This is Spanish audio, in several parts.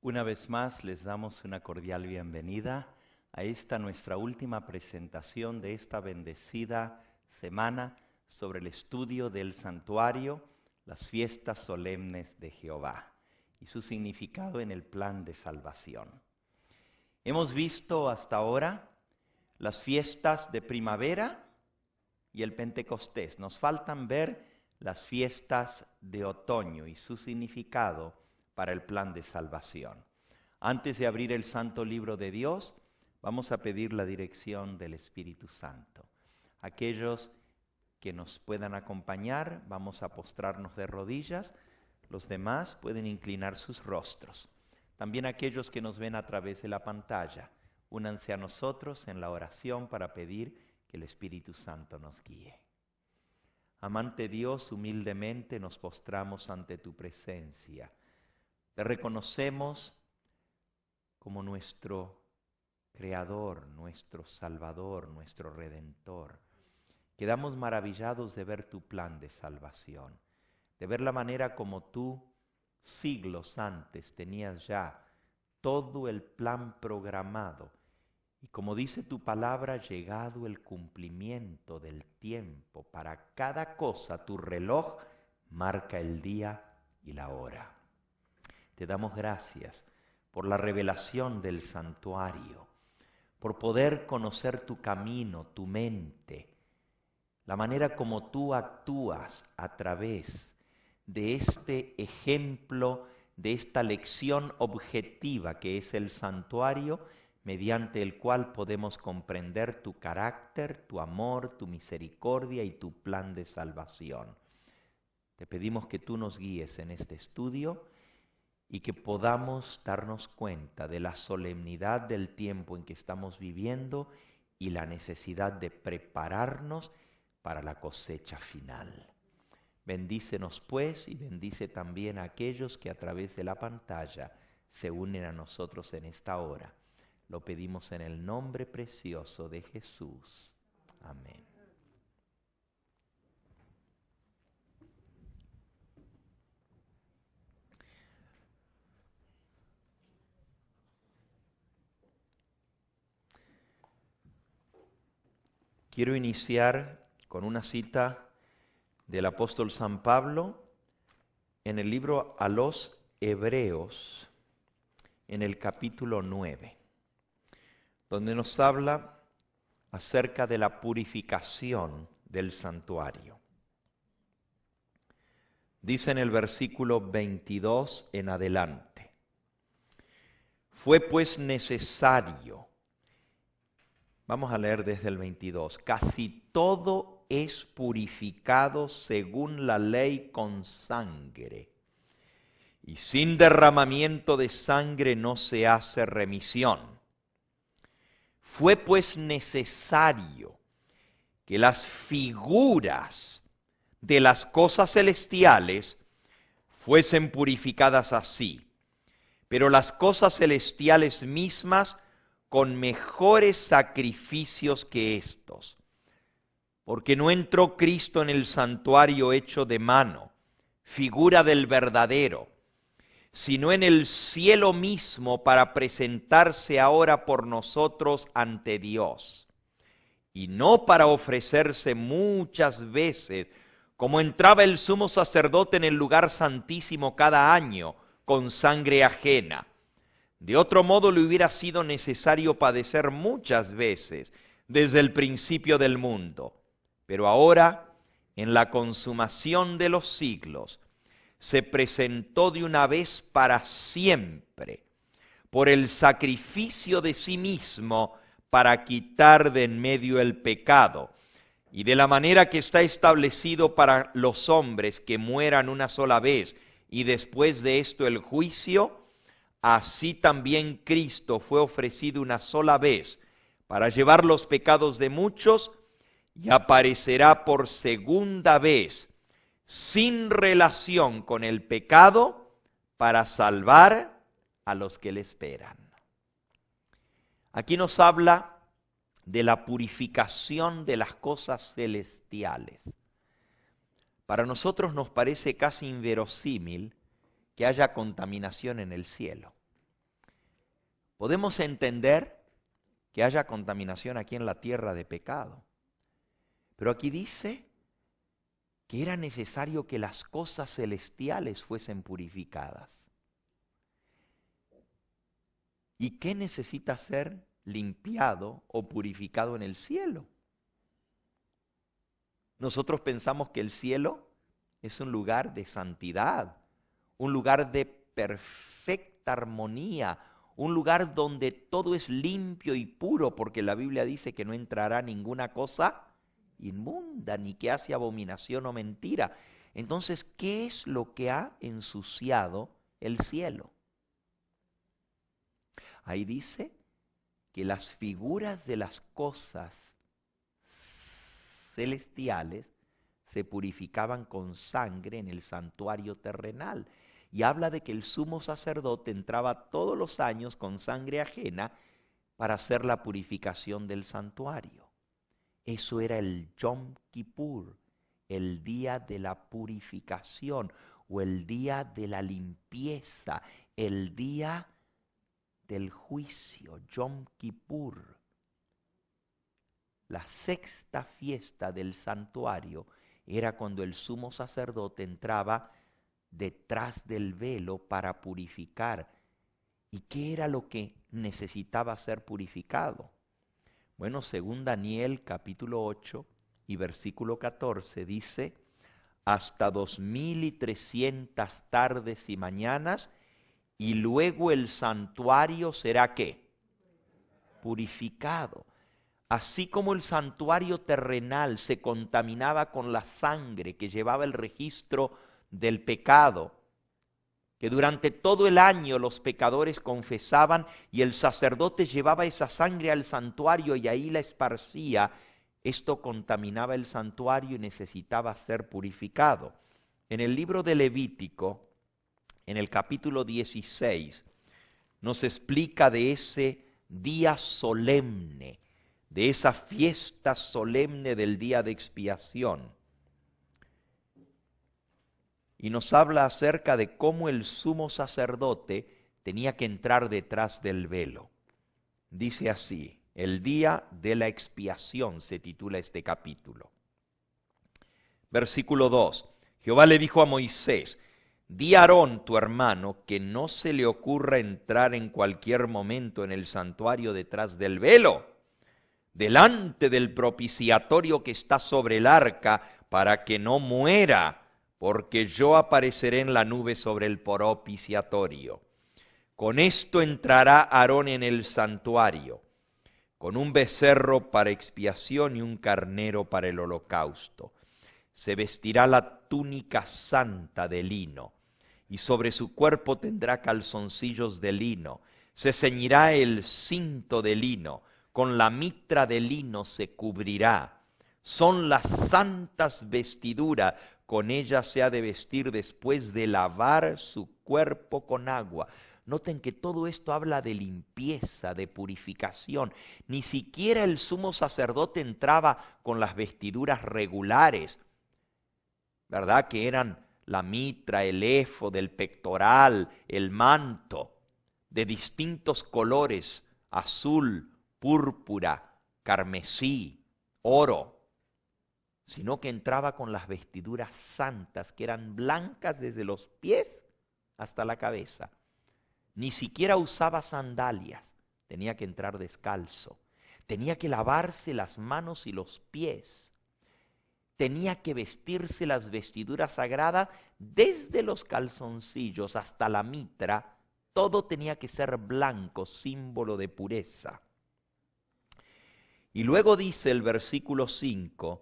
Una vez más les damos una cordial bienvenida a esta nuestra última presentación de esta bendecida semana sobre el estudio del santuario, las fiestas solemnes de Jehová y su significado en el plan de salvación. Hemos visto hasta ahora las fiestas de primavera y el Pentecostés. Nos faltan ver las fiestas de otoño y su significado para el plan de salvación. Antes de abrir el Santo Libro de Dios, vamos a pedir la dirección del Espíritu Santo. Aquellos que nos puedan acompañar, vamos a postrarnos de rodillas. Los demás pueden inclinar sus rostros. También aquellos que nos ven a través de la pantalla, únanse a nosotros en la oración para pedir que el Espíritu Santo nos guíe. Amante Dios, humildemente nos postramos ante tu presencia. Te reconocemos como nuestro Creador, nuestro Salvador, nuestro Redentor. Quedamos maravillados de ver tu plan de salvación, de ver la manera como tú, siglos antes, tenías ya todo el plan programado. Y como dice tu palabra, llegado el cumplimiento del tiempo, para cada cosa tu reloj marca el día y la hora. Te damos gracias por la revelación del santuario, por poder conocer tu camino, tu mente, la manera como tú actúas a través de este ejemplo, de esta lección objetiva que es el santuario, mediante el cual podemos comprender tu carácter, tu amor, tu misericordia y tu plan de salvación. Te pedimos que tú nos guíes en este estudio y que podamos darnos cuenta de la solemnidad del tiempo en que estamos viviendo y la necesidad de prepararnos para la cosecha final. Bendícenos pues y bendice también a aquellos que a través de la pantalla se unen a nosotros en esta hora. Lo pedimos en el nombre precioso de Jesús. Amén. Quiero iniciar con una cita del apóstol San Pablo en el libro a los Hebreos, en el capítulo 9, donde nos habla acerca de la purificación del santuario. Dice en el versículo 22 en adelante: fue pues necesario. Vamos a leer desde el 22. Casi todo es purificado según la ley con sangre, y sin derramamiento de sangre no se hace remisión. Fue pues necesario que las figuras de las cosas celestiales fuesen purificadas así, pero las cosas celestiales mismas con mejores sacrificios que estos. Porque no entró Cristo en el santuario hecho de mano, figura del verdadero, sino en el cielo mismo para presentarse ahora por nosotros ante Dios. Y no para ofrecerse muchas veces, como entraba el sumo sacerdote en el lugar santísimo cada año, con sangre ajena. De otro modo le hubiera sido necesario padecer muchas veces desde el principio del mundo. Pero ahora, en la consumación de los siglos, se presentó de una vez para siempre, por el sacrificio de sí mismo, para quitar de en medio el pecado. Y de la manera que está establecido para los hombres que mueran una sola vez, y después de esto el juicio, así también Cristo fue ofrecido una sola vez para llevar los pecados de muchos y aparecerá por segunda vez sin relación con el pecado para salvar a los que le esperan. Aquí nos habla de la purificación de las cosas celestiales. Para nosotros nos parece casi inverosímil que haya contaminación en el cielo. Podemos entender que haya contaminación aquí en la tierra de pecado, pero aquí dice que era necesario que las cosas celestiales fuesen purificadas. ¿Y qué necesita ser limpiado o purificado en el cielo? Nosotros pensamos que el cielo es un lugar de santidad, un lugar de perfecta armonía, un lugar donde todo es limpio y puro, porque la Biblia dice que no entrará ninguna cosa inmunda, ni que hace abominación o mentira. Entonces, ¿qué es lo que ha ensuciado el cielo? Ahí dice que las figuras de las cosas celestiales se purificaban con sangre en el santuario terrenal. Y habla de que el sumo sacerdote entraba todos los años con sangre ajena para hacer la purificación del santuario. Eso era el Yom Kippur, el día de la purificación o el día de la limpieza, el día del juicio, Yom Kippur. La sexta fiesta del santuario era cuando el sumo sacerdote entraba detrás del velo para purificar. ¿Y qué era lo que necesitaba ser purificado? Bueno, según Daniel capítulo 8 y versículo 14 dice, hasta 2300 tardes y mañanas, y luego el santuario será ¿qué? Purificado. Así como el santuario terrenal se contaminaba con la sangre que llevaba el registro del pecado, que durante todo el año los pecadores confesaban y el sacerdote llevaba esa sangre al santuario y ahí la esparcía, esto contaminaba el santuario y necesitaba ser purificado. En el libro de Levítico, en el capítulo 16, nos explica de ese día solemne, de esa fiesta solemne del día de expiación. Y nos habla acerca de cómo el sumo sacerdote tenía que entrar detrás del velo. Dice así, el día de la expiación se titula este capítulo. Versículo 2, Jehová le dijo a Moisés, di a Aarón tu hermano que no se le ocurra entrar en cualquier momento en el santuario detrás del velo, delante del propiciatorio que está sobre el arca, para que no muera, porque yo apareceré en la nube sobre el propiciatorio. Con esto entrará Aarón en el santuario, con un becerro para expiación y un carnero para el holocausto. Se vestirá la túnica santa de lino, y sobre su cuerpo tendrá calzoncillos de lino. Se ceñirá el cinto de lino, con la mitra de lino se cubrirá. Son las santas vestiduras, con ellas se ha de vestir después de lavar su cuerpo con agua. Noten que todo esto habla de limpieza, de purificación. Ni siquiera el sumo sacerdote entraba con las vestiduras regulares, ¿verdad? Que eran la mitra, el éfod, el pectoral, el manto, de distintos colores, azul, púrpura, carmesí, oro, sino que entraba con las vestiduras santas, que eran blancas desde los pies hasta la cabeza. Ni siquiera usaba sandalias, tenía que entrar descalzo. Tenía que lavarse las manos y los pies. Tenía que vestirse las vestiduras sagradas desde los calzoncillos hasta la mitra. Todo tenía que ser blanco, símbolo de pureza. Y luego dice el versículo 5,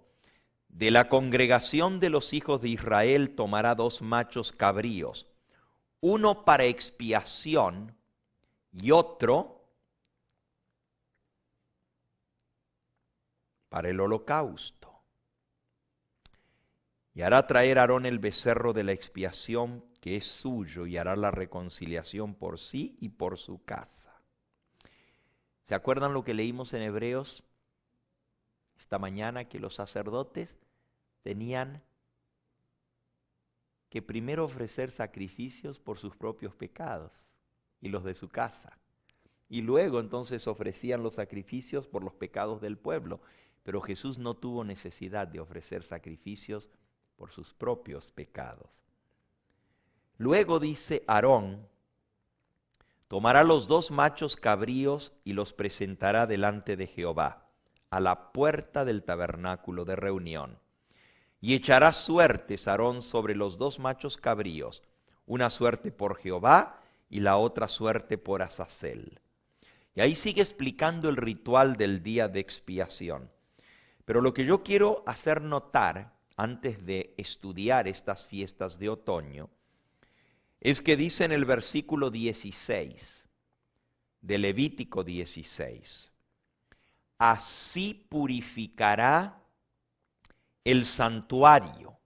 de la congregación de los hijos de Israel tomará 2 machos cabríos, uno para expiación y otro para el holocausto. Y hará traer Aarón el becerro de la expiación que es suyo y hará la reconciliación por sí y por su casa. ¿Se acuerdan lo que leímos en Hebreos esta mañana? Que los sacerdotes tenían que primero ofrecer sacrificios por sus propios pecados y los de su casa. Y luego entonces ofrecían los sacrificios por los pecados del pueblo. Pero Jesús no tuvo necesidad de ofrecer sacrificios por sus propios pecados. Luego dice Aarón, tomará los 2 machos cabríos y los presentará delante de Jehová, a la puerta del tabernáculo de reunión. Y echará suertes Aarón sobre los 2 machos cabríos, una suerte por Jehová y la otra suerte por Azazel. Y ahí sigue explicando el ritual del día de expiación. Pero lo que yo quiero hacer notar antes de estudiar estas fiestas de otoño es que dice en el versículo 16 de Levítico 16, así purificará el santuario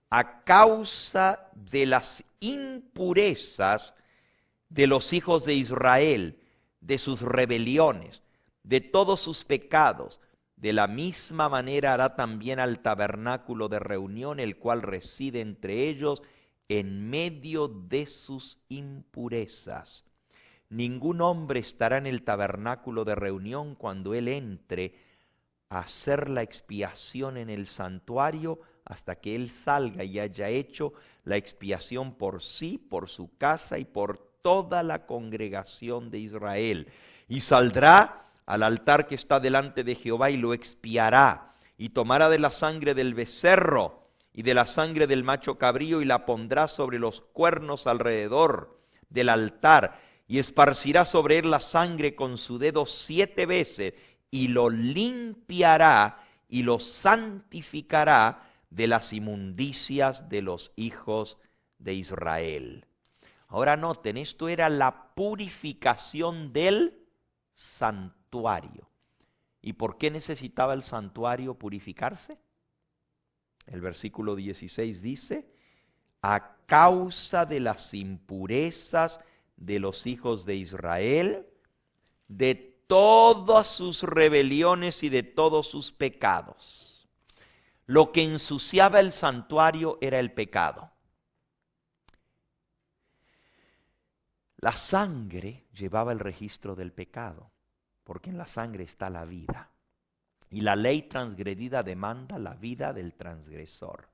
a causa de las impurezas de los hijos de Israel, de sus rebeliones, de todos sus pecados. De la misma manera hará también al tabernáculo de reunión, el cual reside entre ellos en medio de sus impurezas. Ningún hombre estará en el tabernáculo de reunión cuando él entre a hacer la expiación en el santuario hasta que él salga y haya hecho la expiación por sí, por su casa y por toda la congregación de Israel. Y saldrá al altar que está delante de Jehová y lo expiará, y tomará de la sangre del becerro y de la sangre del macho cabrío y la pondrá sobre los cuernos alrededor del altar, y esparcirá sobre él la sangre con su dedo 7 veces, y lo limpiará y lo santificará de las inmundicias de los hijos de Israel. Ahora noten, esto era la purificación del santuario. ¿Y por qué necesitaba el santuario purificarse? El versículo 16 dice, a causa de las impurezas de los hijos de Israel, de todas sus rebeliones y de todos sus pecados. Lo que ensuciaba el santuario era el pecado. La sangre llevaba el registro del pecado, porque en la sangre está la vida. Y la ley transgredida demanda la vida del transgresor.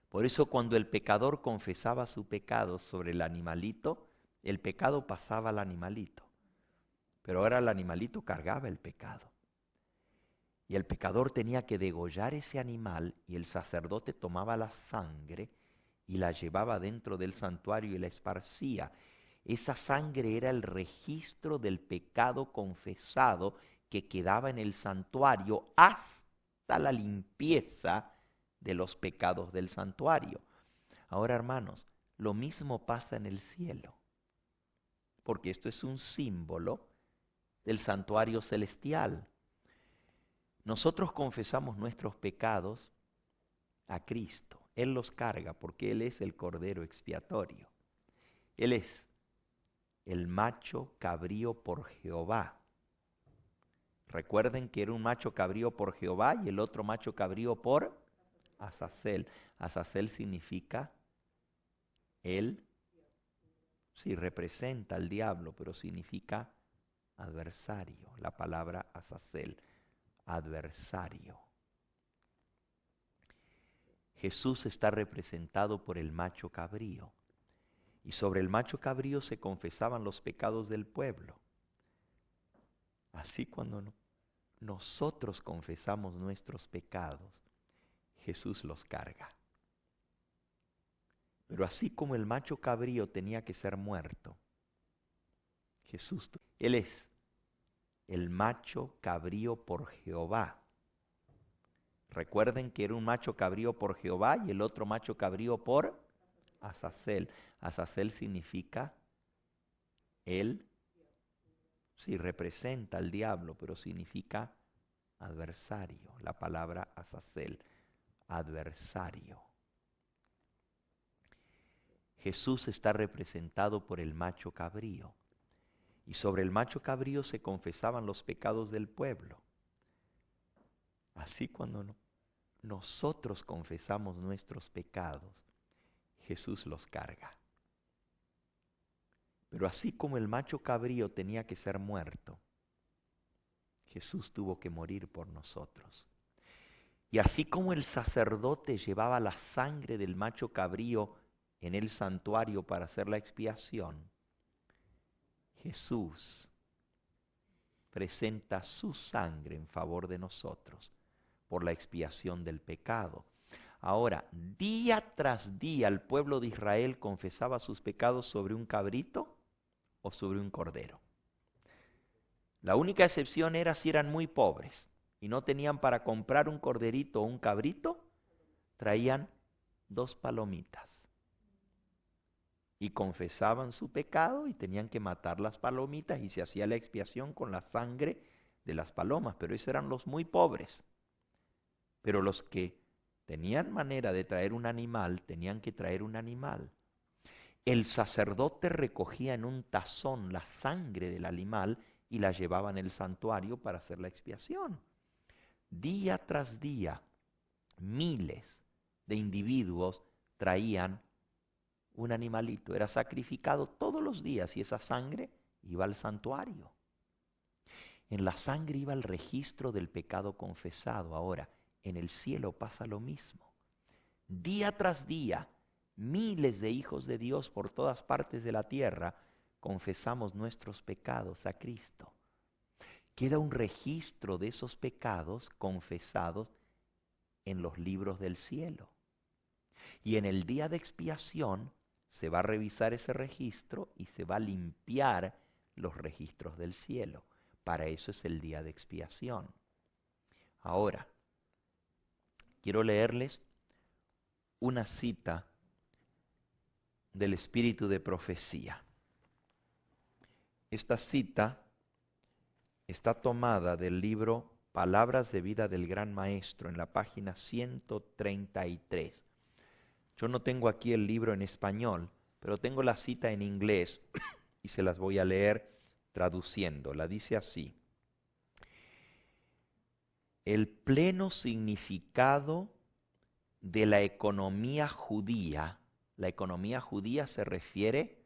Por eso cuando el pecador confesaba su pecado sobre el animalito, el pecado pasaba al animalito. Pero ahora el animalito cargaba el pecado. Y el pecador tenía que degollar ese animal y el sacerdote tomaba la sangre y la llevaba dentro del santuario y la esparcía. Esa sangre era el registro del pecado confesado que quedaba en el santuario hasta la limpieza de los pecados del santuario. Ahora, hermanos, lo mismo pasa en el cielo, porque esto es un símbolo del santuario celestial. Nosotros confesamos nuestros pecados a Cristo. Él los carga porque Él es el Cordero expiatorio. Él es el macho cabrío por Jehová. Recuerden que era un macho cabrío por Jehová y el otro macho cabrío por Azazel. Azazel significa él, sí, representa al diablo, pero significa adversario. La palabra Azazel, adversario. Jesús está representado por el macho cabrío. Y sobre el macho cabrío se confesaban los pecados del pueblo. Así cuando nosotros confesamos nuestros pecados, Jesús los carga. Pero así como el macho cabrío tenía que ser muerto, Jesús, Él es el macho cabrío por Jehová. Recuerden que era un macho cabrío por Jehová y el otro macho cabrío por Azazel. Azazel significa él, sí, representa al diablo, pero significa adversario. La palabra Azazel, adversario. Jesús está representado por el macho cabrío. Y sobre el macho cabrío se confesaban los pecados del pueblo. Así cuando nosotros confesamos nuestros pecados, Jesús los carga. Pero así como el macho cabrío tenía que ser muerto, Jesús tuvo que morir por nosotros. Y así como el sacerdote llevaba la sangre del macho cabrío en el santuario para hacer la expiación, Jesús presenta su sangre en favor de nosotros por la expiación del pecado. Ahora, día tras día el pueblo de Israel confesaba sus pecados sobre un cabrito o sobre un cordero. La única excepción era si eran muy pobres y no tenían para comprar un corderito o un cabrito, traían 2 palomitas. Y confesaban su pecado y tenían que matar las palomitas y se hacía la expiación con la sangre de las palomas, pero esos eran los muy pobres. Pero los que tenían manera de traer un animal, tenían que traer un animal. El sacerdote recogía en un tazón la sangre del animal y la llevaba en el santuario para hacer la expiación. Día tras día, miles de individuos traían un animalito, era sacrificado todos los días y esa sangre iba al santuario. En la sangre iba el registro del pecado confesado. Ahora, en el cielo pasa lo mismo. Día tras día, miles de hijos de Dios por todas partes de la tierra confesamos nuestros pecados a Cristo. Queda un registro de esos pecados confesados en los libros del cielo. Y en el día de expiación se va a revisar ese registro y se va a limpiar los registros del cielo. Para eso es el día de expiación. Ahora, quiero leerles una cita del espíritu de profecía. Esta cita está tomada del libro Palabras de Vida del Gran Maestro en la página 133. Yo no tengo aquí el libro en español, pero tengo la cita en inglés y se las voy a leer traduciendo. La dice así: el pleno significado de la economía judía se refiere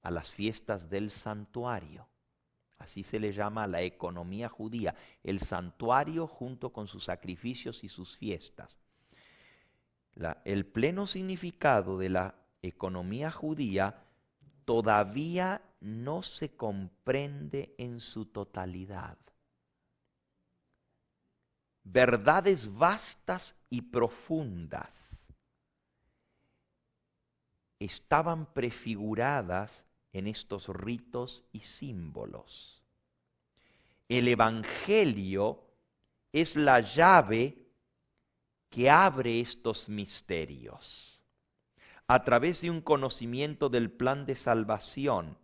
a las fiestas del santuario. Así se le llama a la economía judía, el santuario junto con sus sacrificios y sus fiestas. El pleno significado de la economía judía todavía no se comprende en su totalidad. Verdades vastas y profundas estaban prefiguradas en estos ritos y símbolos. El Evangelio es la llave que abre estos misterios. A través de un conocimiento del plan de salvación,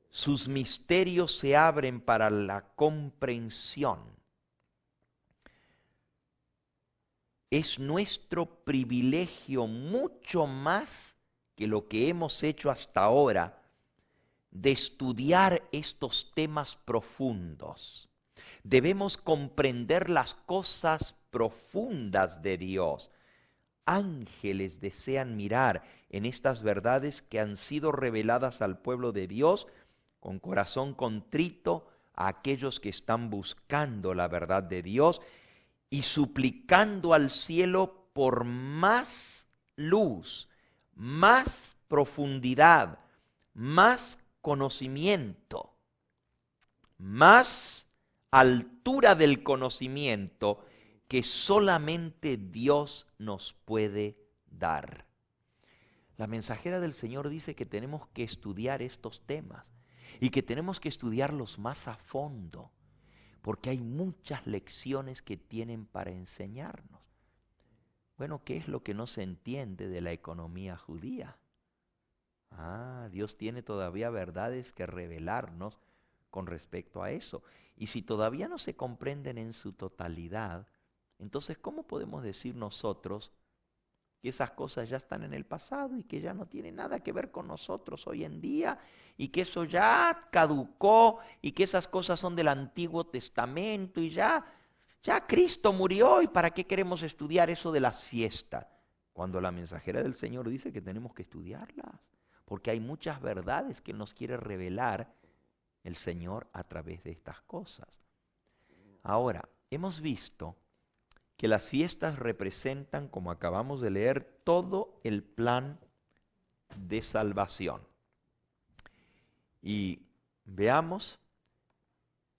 sus misterios se abren para la comprensión. Es nuestro privilegio mucho más que lo que hemos hecho hasta ahora de estudiar estos temas profundos. Debemos comprender las cosas profundas de Dios. Ángeles desean mirar en estas verdades que han sido reveladas al pueblo de Dios con corazón contrito a aquellos que están buscando la verdad de Dios y suplicando al cielo por más luz, más profundidad, más conocimiento, más altura del conocimiento que solamente Dios nos puede dar. La mensajera del Señor dice que tenemos que estudiar estos temas y que tenemos que estudiarlos más a fondo, porque hay muchas lecciones que tienen para enseñarnos. Bueno, ¿qué es lo que no se entiende de la economía judía? Dios tiene todavía verdades que revelarnos con respecto a eso. Y si todavía no se comprenden en su totalidad, entonces ¿cómo podemos decir nosotros que esas cosas ya están en el pasado y que ya no tienen nada que ver con nosotros hoy en día y que eso ya caducó y que esas cosas son del Antiguo Testamento y ya Cristo murió y para qué queremos estudiar eso de las fiestas? Cuando la mensajera del Señor dice que tenemos que estudiarlas, porque hay muchas verdades que nos quiere revelar el Señor a través de estas cosas. Ahora, hemos visto que las fiestas representan, como acabamos de leer, todo el plan de salvación. Y veamos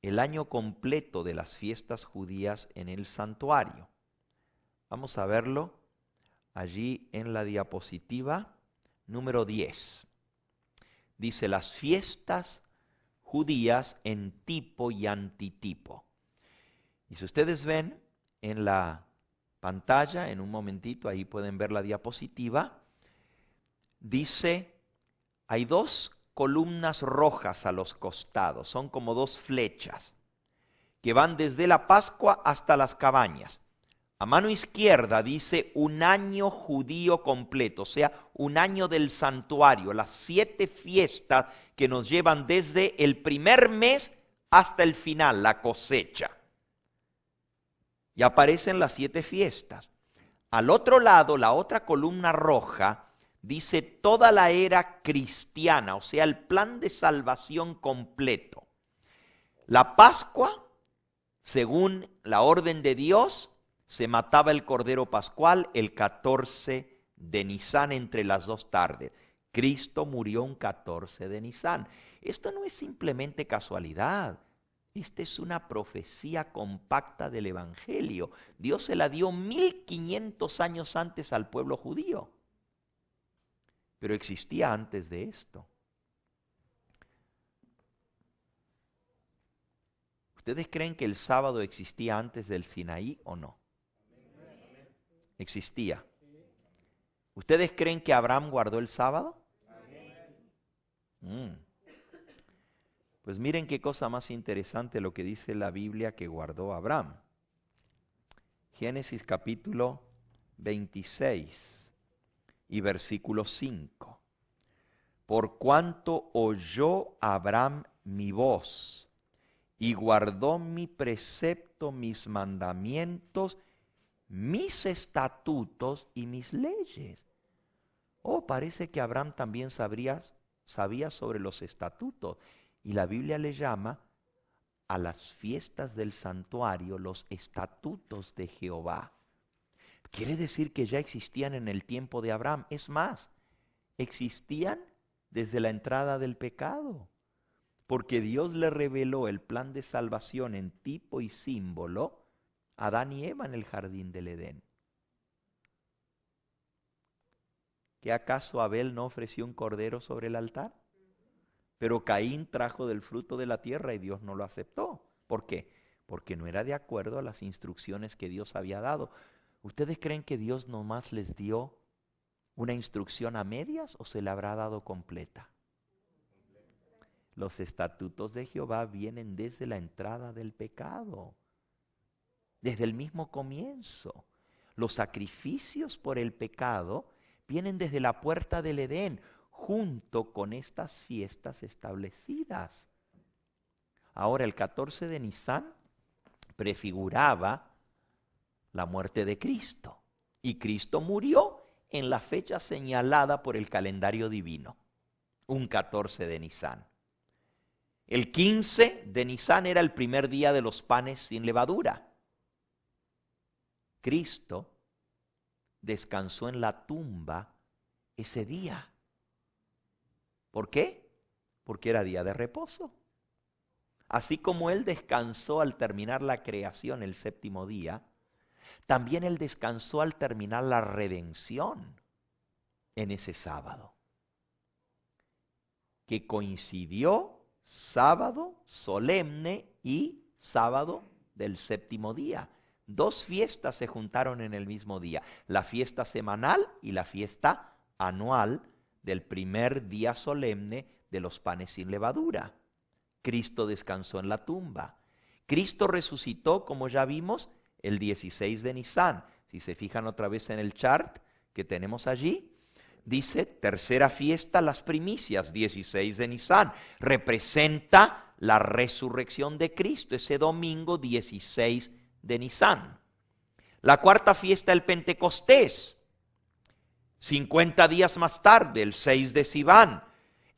el año completo de las fiestas judías en el santuario. Vamos a verlo allí en la diapositiva número 10. Dice las fiestas judías en tipo y antitipo. Y si ustedes ven en la pantalla, en un momentito, ahí pueden ver la diapositiva, dice, hay dos columnas rojas a los costados, son como dos flechas, que van desde la Pascua hasta las cabañas. A mano izquierda dice un año judío completo, o sea, un año del santuario, las 7 fiestas que nos llevan desde el primer mes hasta el final, la cosecha. Y aparecen las 7 fiestas. Al otro lado, la otra columna roja dice toda la era cristiana, o sea, el plan de salvación completo. La Pascua, según la orden de Dios, se mataba el Cordero Pascual el 14 de Nisán entre las 2 tardes. Cristo murió un 14 de Nisán. Esto no es simplemente casualidad. Esta es una profecía compacta del Evangelio. Dios se la dio 1500 años antes al pueblo judío. Pero existía antes de esto. ¿Ustedes creen que el sábado existía antes del Sinaí o no? Existía. ¿Ustedes creen que Abraham guardó el sábado? Pues miren qué cosa más interesante lo que dice la Biblia que guardó Abraham. Génesis capítulo 26 y versículo 5. Por cuanto oyó Abraham mi voz y guardó mi precepto, mis mandamientos, mis estatutos y mis leyes. Parece que Abraham también sabía sobre los estatutos. Y la Biblia le llama a las fiestas del santuario los estatutos de Jehová. Quiere decir que ya existían en el tiempo de Abraham. Es más, existían desde la entrada del pecado. Porque Dios le reveló el plan de salvación en tipo y símbolo a Adán y Eva en el jardín del Edén. ¿Qué acaso Abel no ofreció un cordero sobre el altar? Pero Caín trajo del fruto de la tierra y Dios no lo aceptó. ¿Por qué? Porque no era de acuerdo a las instrucciones que Dios había dado. ¿Ustedes creen que Dios nomás les dio una instrucción a medias o se la habrá dado completa? Los estatutos de Jehová vienen desde la entrada del pecado, desde el mismo comienzo. Los sacrificios por el pecado vienen desde la puerta del Edén, junto con estas fiestas establecidas. Ahora, el 14 de Nisán prefiguraba la muerte de Cristo. Y Cristo murió en la fecha señalada por el calendario divino, un 14 de Nisán. El 15 de Nisán era el primer día de los panes sin levadura. Cristo descansó en la tumba ese día. ¿Por qué? Porque era día de reposo. Así como Él descansó al terminar la creación el 7º día, también Él descansó al terminar la redención en ese sábado, que coincidió sábado solemne y sábado del 7º día. Dos fiestas se juntaron en el mismo día, la fiesta semanal y la fiesta anual del primer día solemne de los panes sin levadura. Cristo descansó en la tumba. Cristo resucitó, como ya vimos, el 16 de Nisan. Si se fijan otra vez en el chart que tenemos allí, dice tercera fiesta, las primicias, 16 de Nisan. Representa la resurrección de Cristo, ese domingo 16 de Nisan. La cuarta fiesta, el Pentecostés, 50 días más tarde, el 6 de Sivan.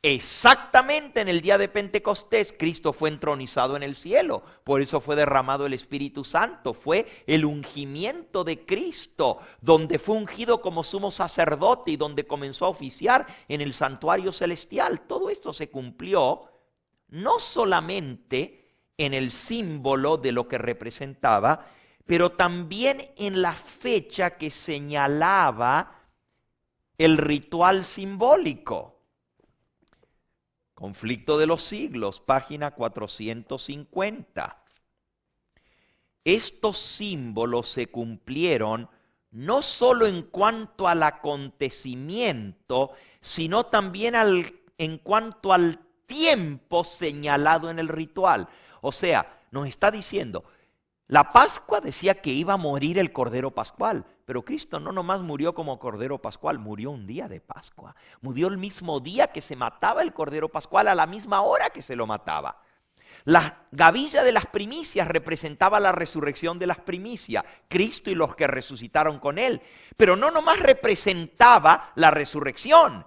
Exactamente en el día de Pentecostés, Cristo fue entronizado en el cielo. Por eso fue derramado el Espíritu Santo. Fue el ungimiento de Cristo, donde fue ungido como sumo sacerdote y donde comenzó a oficiar en el santuario celestial. Todo esto se cumplió no solamente en el símbolo de lo que representaba, pero también en la fecha que señalaba el ritual simbólico. Conflicto de los siglos, página 450. Estos símbolos se cumplieron no solo en cuanto al acontecimiento, sino también en cuanto al tiempo señalado en el ritual. O sea, nos está diciendo, la Pascua decía que iba a morir el Cordero Pascual, pero Cristo no nomás murió como Cordero Pascual, murió un día de Pascua. Murió el mismo día que se mataba el Cordero Pascual, a la misma hora que se lo mataba. La gavilla de las primicias representaba la resurrección de las primicias, Cristo y los que resucitaron con él. Pero no nomás representaba la resurrección.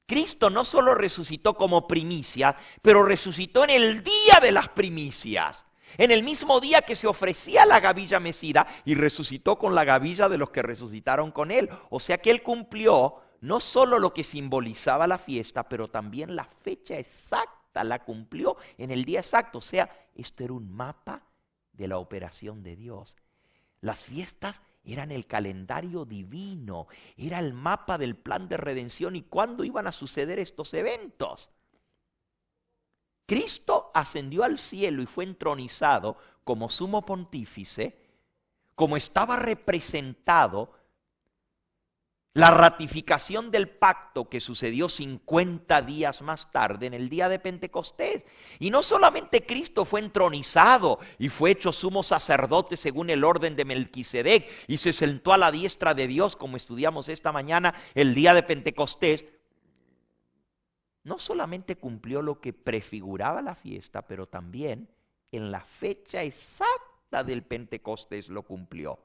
Cristo no solo resucitó como primicia, pero resucitó en el día de las primicias. En el mismo día que se ofrecía la gavilla mecida y resucitó con la gavilla de los que resucitaron con él. O sea que él cumplió no solo lo que simbolizaba la fiesta, pero también la fecha exacta, la cumplió en el día exacto. O sea, esto era un mapa de la operación de Dios. Las fiestas eran el calendario divino, era el mapa del plan de redención y cuándo iban a suceder estos eventos. Cristo ascendió al cielo y fue entronizado como sumo pontífice, como estaba representado la ratificación del pacto que sucedió 50 días más tarde en el día de Pentecostés. Y no solamente Cristo fue entronizado y fue hecho sumo sacerdote según el orden de Melquisedec y se sentó a la diestra de Dios, como estudiamos esta mañana el día de Pentecostés. No solamente cumplió lo que prefiguraba la fiesta, pero también en la fecha exacta del Pentecostés lo cumplió.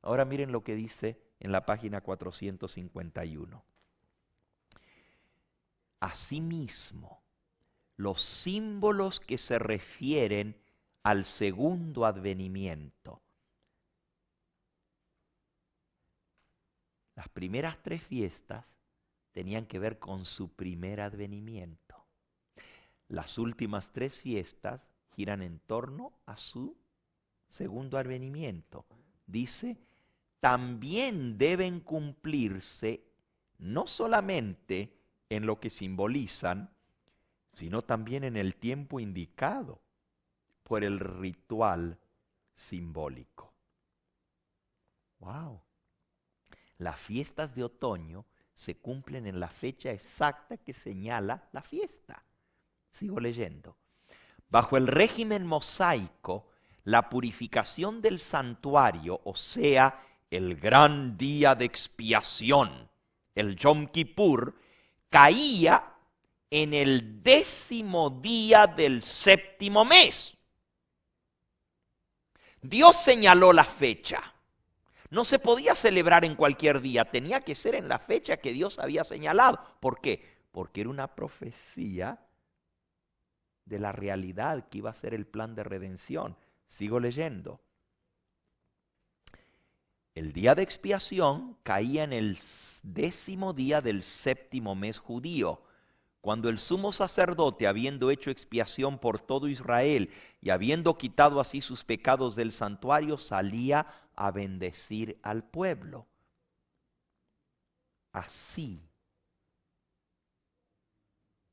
Ahora miren lo que dice en la página 451. Asimismo, los símbolos que se refieren al segundo advenimiento. Las primeras tres fiestas tenían que ver con su primer advenimiento. Las últimas tres fiestas giran en torno a su segundo advenimiento. Dice, también deben cumplirse no solamente en lo que simbolizan, sino también en el tiempo indicado por el ritual simbólico. ¡Wow! Las fiestas de otoño se cumplen en la fecha exacta que señala la fiesta. Sigo leyendo. Bajo el régimen mosaico, la purificación del santuario, o sea, el gran día de expiación, el Yom Kippur, caía en el 10º día del 7º mes. Dios señaló la fecha. No se podía celebrar en cualquier día, tenía que ser en la fecha que Dios había señalado. ¿Por qué? Porque era una profecía de la realidad que iba a ser el plan de redención. Sigo leyendo. El día de expiación caía en el 10º día del 7º mes judío, cuando el sumo sacerdote, habiendo hecho expiación por todo Israel y habiendo quitado así sus pecados del santuario, salía a bendecir al pueblo. Así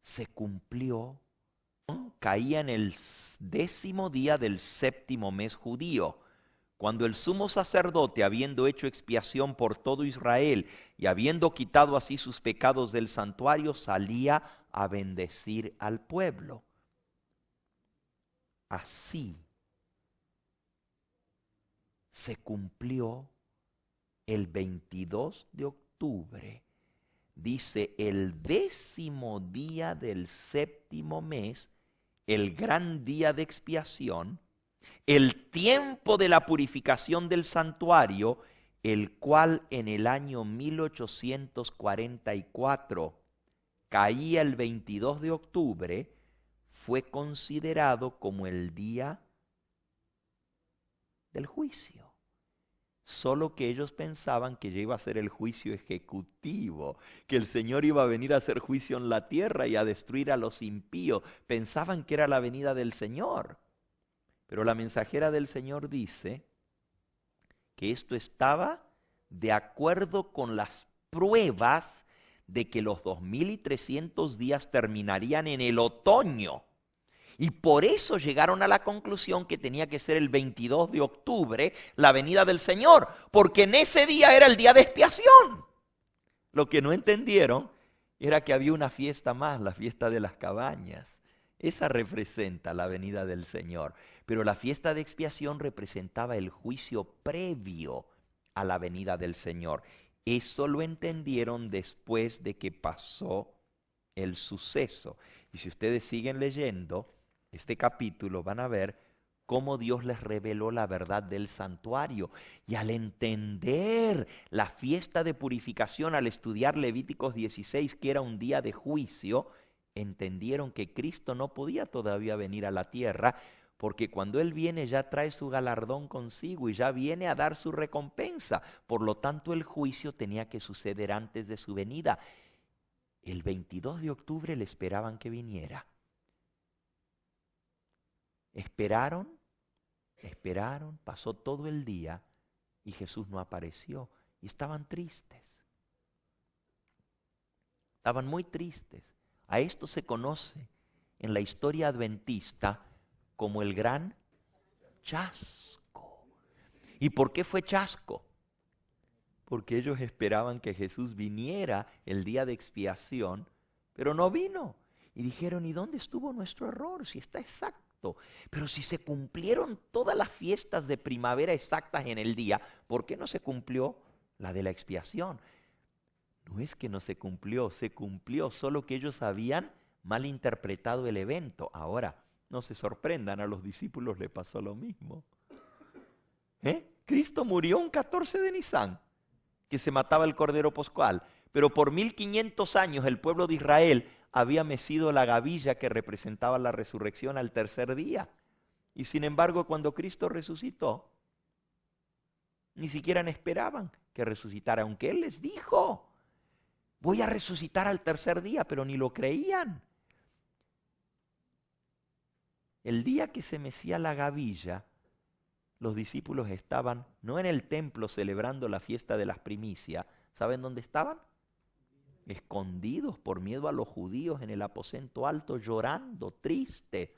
se cumplió. Caía en el 10º día del 7º mes judío, Cuando el sumo sacerdote, habiendo hecho expiación por todo Israel y habiendo quitado así sus pecados del santuario, salía a bendecir al pueblo. Así se cumplió el 22 de octubre. Dice, el 10º día del 7º mes, el gran día de expiación, el tiempo de la purificación del santuario, el cual en el año 1844 caía el 22 de octubre, fue considerado como el día del juicio. Solo que ellos pensaban que ya iba a ser el juicio ejecutivo, que el Señor iba a venir a hacer juicio en la tierra y a destruir a los impíos. Pensaban que era la venida del Señor. Pero la mensajera del Señor dice que esto estaba de acuerdo con las pruebas de que los 2300 días terminarían en el otoño. Y por eso llegaron a la conclusión que tenía que ser el 22 de octubre la venida del Señor, porque en ese día era el día de expiación. Lo que no entendieron era que había una fiesta más, la fiesta de las cabañas. Esa representa la venida del Señor. Pero la fiesta de expiación representaba el juicio previo a la venida del Señor. Eso lo entendieron después de que pasó el suceso. Y si ustedes siguen leyendo este capítulo, van a ver cómo Dios les reveló la verdad del santuario. Y al entender la fiesta de purificación, al estudiar Levíticos 16, que era un día de juicio, entendieron que Cristo no podía todavía venir a la tierra, porque cuando Él viene ya trae su galardón consigo y ya viene a dar su recompensa. Por lo tanto, el juicio tenía que suceder antes de su venida. El 22 de octubre le esperaban que viniera. Esperaron, pasó todo el día y Jesús no apareció. Y estaban tristes. Estaban muy tristes. A esto se conoce en la historia adventista como el gran chasco. ¿Y por qué fue chasco? Porque ellos esperaban que Jesús viniera el día de expiación, pero no vino. Y dijeron, ¿y dónde estuvo nuestro error? Si está exacto. Pero si se cumplieron todas las fiestas de primavera exactas en el día, ¿por qué no se cumplió la de la expiación? No es que no se cumplió, solo que ellos habían malinterpretado el evento. Ahora, no se sorprendan, a los discípulos le pasó lo mismo. Cristo murió un 14 de Nisan, que se mataba el Cordero Pascual, pero por 1500 años el pueblo de Israel había mecido la gavilla que representaba la resurrección al tercer día. Y sin embargo, cuando Cristo resucitó, ni siquiera esperaban que resucitara, aunque Él les dijo, voy a resucitar al tercer día, pero ni lo creían. El día que se mecía la gavilla, los discípulos estaban no en el templo celebrando la fiesta de las primicias. ¿Saben dónde estaban? Escondidos por miedo a los judíos en el aposento alto, llorando, tristes.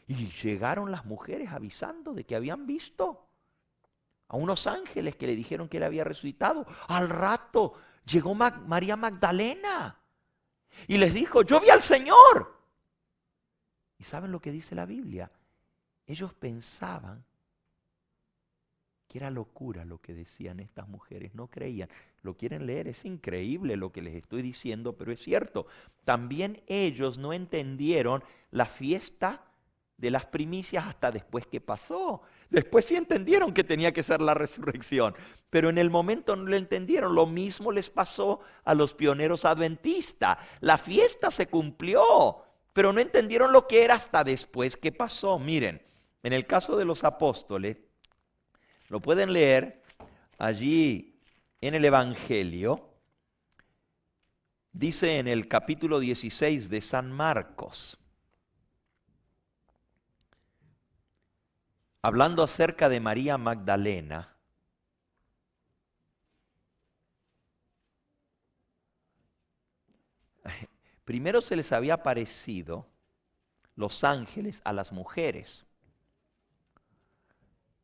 Y llegaron las mujeres avisando de que habían visto a unos ángeles que le dijeron que él había resucitado. Al rato llegó María Magdalena y les dijo, yo vi al Señor. ¿Y saben lo que dice la Biblia? Ellos pensaban que era locura lo que decían estas mujeres, no creían. Lo quieren leer, es increíble lo que les estoy diciendo, pero es cierto. También ellos no entendieron la fiesta de las primicias hasta después que pasó. Después sí entendieron que tenía que ser la resurrección, pero en el momento no lo entendieron. Lo mismo les pasó a los pioneros adventistas. La fiesta se cumplió, pero no entendieron lo que era hasta después que pasó. Miren, en el caso de los apóstoles, lo pueden leer allí en el Evangelio. Dice en el capítulo 16 de San Marcos, hablando acerca de María Magdalena, primero se les había aparecido los ángeles a las mujeres.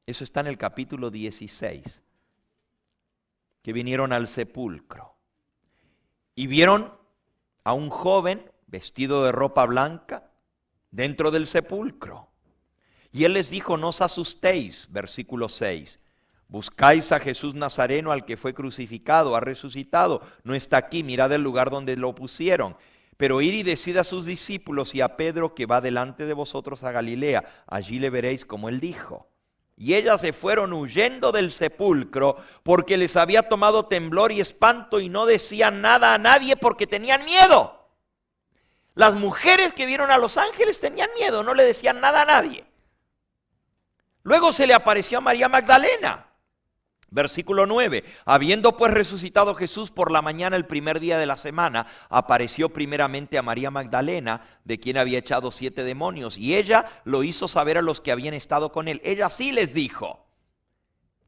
Eso está en el capítulo 16. Que vinieron al sepulcro. Y vieron a un joven vestido de ropa blanca dentro del sepulcro. Y él les dijo, no os asustéis, versículo 6. Buscáis a Jesús Nazareno, al que fue crucificado, ha resucitado, no está aquí, mirad el lugar donde lo pusieron. Pero ir y decid a sus discípulos y a Pedro que va delante de vosotros a Galilea, allí le veréis como él dijo. Y ellas se fueron huyendo del sepulcro porque les había tomado temblor y espanto y no decían nada a nadie porque tenían miedo. Las mujeres que vieron a los ángeles tenían miedo, no le decían nada a nadie. Luego se le apareció a María Magdalena. Versículo 9, habiendo pues resucitado Jesús por la mañana el primer día de la semana, apareció primeramente a María Magdalena, de quien había echado 7 demonios, y ella lo hizo saber a los que habían estado con él. Ella sí les dijo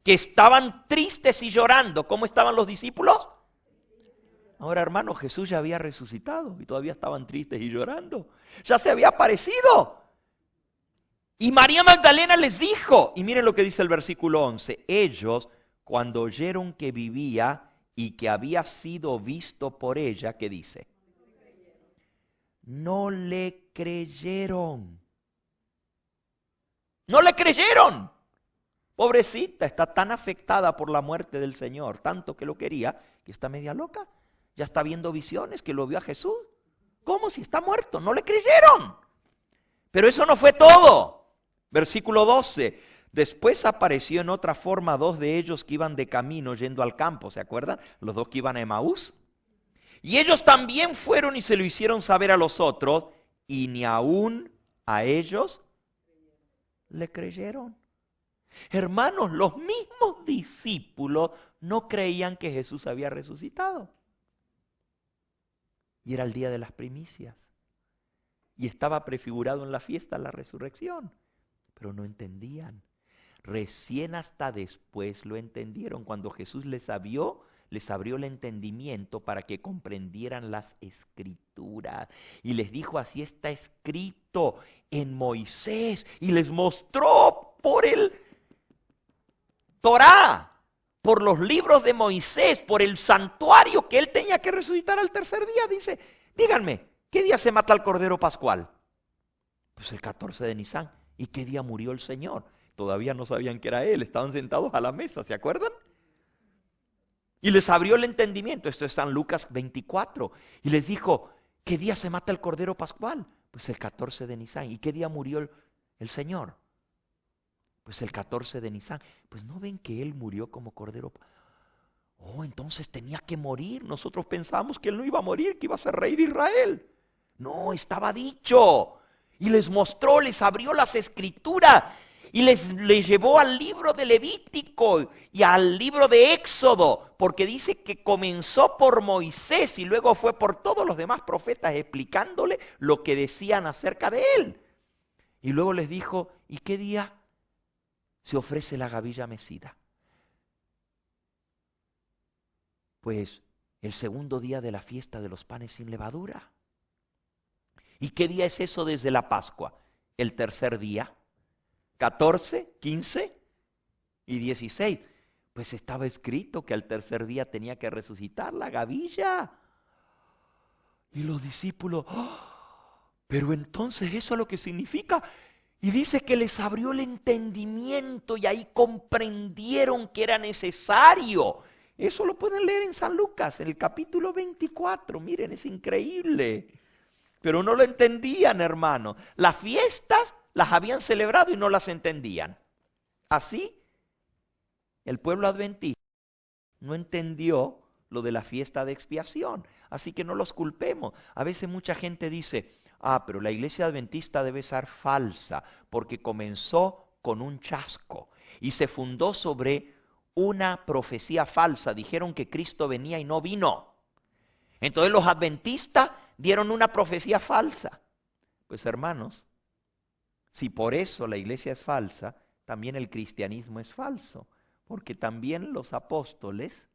que estaban tristes y llorando. ¿Cómo estaban los discípulos? Ahora, hermano, Jesús ya había resucitado y todavía estaban tristes y llorando. Ya se había aparecido. Y María Magdalena les dijo, y miren lo que dice el versículo 11, ellos, cuando oyeron que vivía y que había sido visto por ella, ¿qué dice? No le creyeron. No le creyeron. Pobrecita, está tan afectada por la muerte del Señor, tanto que lo quería, que está media loca. Ya está viendo visiones, que lo vio a Jesús. ¿Cómo si está muerto? No le creyeron. Pero eso no fue todo. Versículo 12. Después apareció en otra forma 2 de ellos que iban de camino yendo al campo, ¿se acuerdan? Los 2 que iban a Emaús. Y ellos también fueron y se lo hicieron saber a los otros, y ni aún a ellos le creyeron. Hermanos, los mismos discípulos no creían que Jesús había resucitado. Y era el día de las primicias. Y estaba prefigurado en la fiesta la resurrección. Pero no entendían. Recién hasta después lo entendieron. Cuando Jesús les abrió el entendimiento para que comprendieran las escrituras. Y les dijo, así está escrito en Moisés. Y les mostró por el Torá, por los libros de Moisés, por el santuario que él tenía que resucitar al tercer día. Dice, díganme, ¿qué día se mata el Cordero Pascual? Pues el 14 de Nisan. ¿Y qué día murió el Señor? Todavía no sabían que era Él, estaban sentados a la mesa, ¿se acuerdan? Y les abrió el entendimiento, esto es San Lucas 24, y les dijo, ¿qué día se mata el Cordero Pascual? Pues el 14 de Nisan. ¿Y qué día murió el Señor? Pues el 14 de Nisan. Pues no ven que Él murió como Cordero. Oh, entonces tenía que morir. Nosotros pensábamos que Él no iba a morir, que iba a ser rey de Israel. No, estaba dicho. Y les mostró, les abrió las escrituras y les llevó al libro de Levítico y al libro de Éxodo, porque dice que comenzó por Moisés y luego fue por todos los demás profetas explicándole lo que decían acerca de él. Y luego les dijo, ¿y qué día se ofrece la gavilla mecida? Pues el segundo día de la fiesta de los panes sin levadura. ¿Y qué día es eso desde la Pascua? El tercer día. 14, 15 y 16. Pues estaba escrito que al tercer día tenía que resucitar la gavilla. Y los discípulos, ¡oh! Pero entonces eso es lo que significa. Y dice que les abrió el entendimiento y ahí comprendieron que era necesario. Eso lo pueden leer en San Lucas, en el capítulo 24. Miren, es increíble. Pero no lo entendían, hermanos. Las fiestas las habían celebrado y no las entendían. Así, el pueblo adventista no entendió lo de la fiesta de expiación. Así que no los culpemos. A veces mucha gente dice, pero la iglesia adventista debe ser falsa porque comenzó con un chasco y se fundó sobre una profecía falsa. Dijeron que Cristo venía y no vino. Entonces los adventistas dieron una profecía falsa. Pues hermanos, si por eso la iglesia es falsa, también el cristianismo es falso. Porque también los apóstoles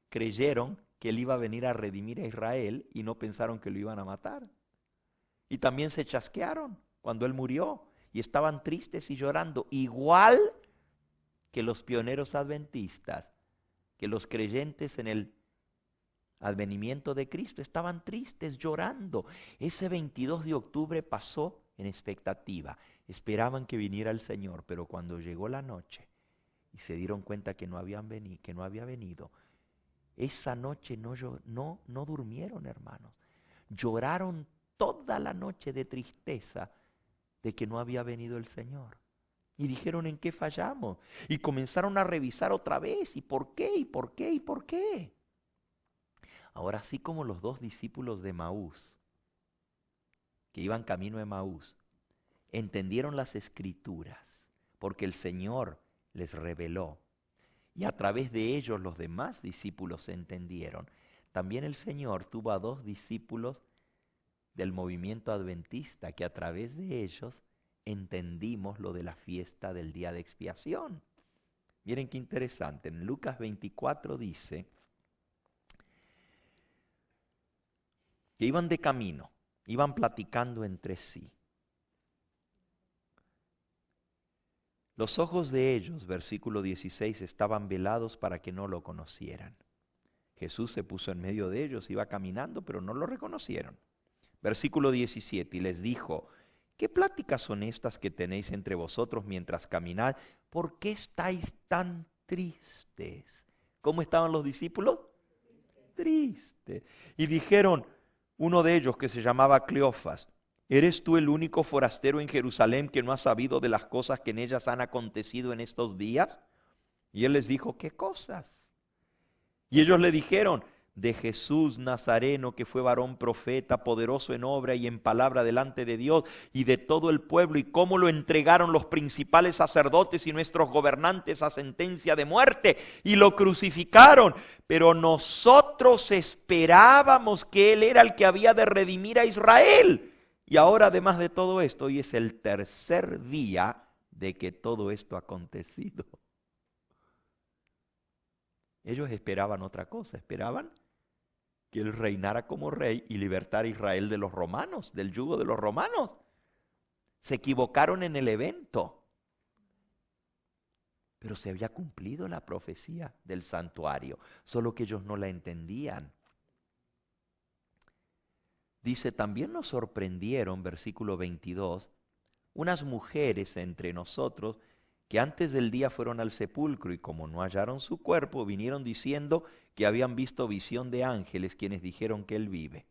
creyeron que él iba a venir a redimir a Israel y no pensaron que lo iban a matar. Y también se chasquearon cuando él murió y estaban tristes y llorando, igual que los pioneros adventistas, que los creyentes en el advenimiento de Cristo estaban tristes, llorando. Ese 22 de octubre pasó en expectativa. Esperaban que viniera el Señor, pero cuando llegó la noche y se dieron cuenta que no había venido, esa noche no durmieron, hermanos. Lloraron toda la noche de tristeza de que no había venido el Señor. Y dijeron, ¿en qué fallamos? Y comenzaron a revisar otra vez, ¿y por qué? ¿Y por qué? ¿Y por qué? Ahora, así como los dos discípulos de Emaús, que iban camino a Emaús, entendieron las Escrituras, porque el Señor les reveló, y a través de ellos los demás discípulos entendieron. También el Señor tuvo a dos discípulos del movimiento adventista, que a través de ellos entendimos lo de la fiesta del día de expiación. Miren qué interesante, en Lucas 24 dice que iban de camino, iban platicando entre sí. Los ojos de ellos, versículo 16, estaban velados para que no lo conocieran. Jesús se puso en medio de ellos, iba caminando, pero no lo reconocieron. Versículo 17, y les dijo, ¿qué pláticas son estas que tenéis entre vosotros mientras caminad? ¿Por qué estáis tan tristes? ¿Cómo estaban los discípulos? Tristes. Y dijeron, uno de ellos que se llamaba Cleofas, ¿eres tú el único forastero en Jerusalén que no ha sabido de las cosas que en ellas han acontecido en estos días? Y él les dijo, ¿qué cosas? Y ellos le dijeron, de Jesús Nazareno, que fue varón profeta, poderoso en obra y en palabra delante de Dios y de todo el pueblo, y cómo lo entregaron los principales sacerdotes y nuestros gobernantes a sentencia de muerte, y lo crucificaron. Pero nosotros esperábamos que Él era el que había de redimir a Israel. Y ahora, además de todo esto, hoy es el tercer día de que todo esto ha acontecido. Ellos esperaban otra cosa, esperaban que Él reinara como rey y libertara a Israel de los romanos, del yugo de los romanos. Se equivocaron en el evento, pero se había cumplido la profecía del santuario, solo que ellos no la entendían. Dice, también nos sorprendieron, versículo 22, unas mujeres entre nosotros que antes del día fueron al sepulcro y como no hallaron su cuerpo, vinieron diciendo que habían visto visión de ángeles, quienes dijeron que Él vive.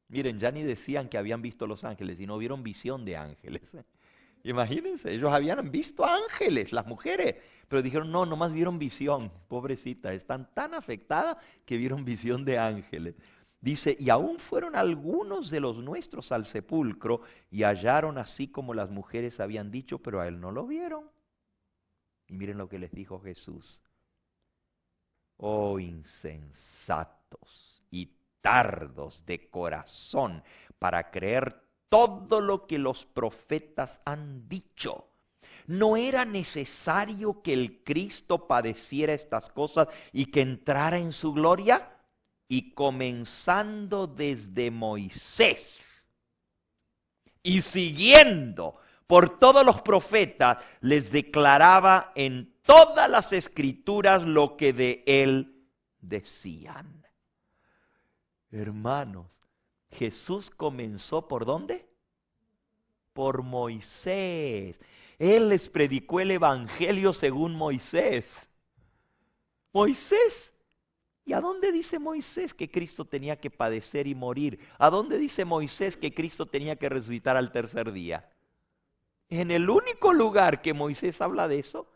Miren, ya ni decían que habían visto los ángeles, sino vieron visión de ángeles. Imagínense, ellos habían visto ángeles, las mujeres, pero dijeron, no, nomás vieron visión, pobrecitas, están tan afectadas que vieron visión de ángeles. Dice, y aún fueron algunos de los nuestros al sepulcro y hallaron así como las mujeres habían dicho, pero a Él no lo vieron. Y miren lo que les dijo Jesús. Oh insensatos y tardos de corazón para creer todo lo que los profetas han dicho. ¿No era necesario que el Cristo padeciera estas cosas y que entrara en su gloria? Y comenzando desde Moisés y siguiendo por todos los profetas, les declaraba en todas las Escrituras lo que de Él decían. Hermanos, Jesús comenzó ¿por dónde? Por Moisés. Él les predicó el Evangelio según Moisés. Moisés. ¿Y a dónde dice Moisés que Cristo tenía que padecer y morir? ¿A dónde dice Moisés que Cristo tenía que resucitar al tercer día? En el único lugar que Moisés habla de eso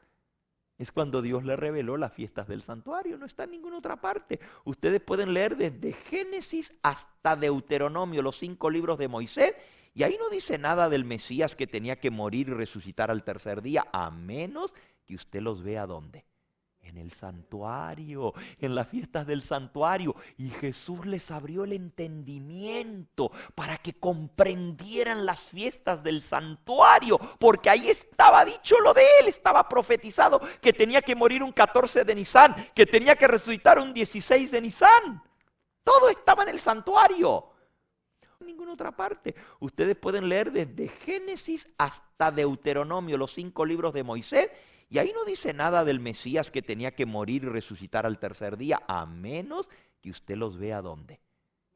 es cuando Dios le reveló las fiestas del santuario. No está en ninguna otra parte. Ustedes pueden leer desde Génesis hasta Deuteronomio, los 5 libros de Moisés, y ahí no dice nada del Mesías que tenía que morir y resucitar al tercer día, a menos que usted los vea ¿dónde? En el santuario, en las fiestas del santuario. Y Jesús les abrió el entendimiento para que comprendieran las fiestas del santuario, porque ahí estaba dicho lo de Él, estaba profetizado que tenía que morir un 14 de Nisan, que tenía que resucitar un 16 de Nisan. Todo estaba en el santuario. En ninguna otra parte. Ustedes pueden leer desde Génesis hasta Deuteronomio, los 5 libros de Moisés, Y ahí no dice nada del Mesías que tenía que morir y resucitar al tercer día, a menos que usted los vea ¿dónde?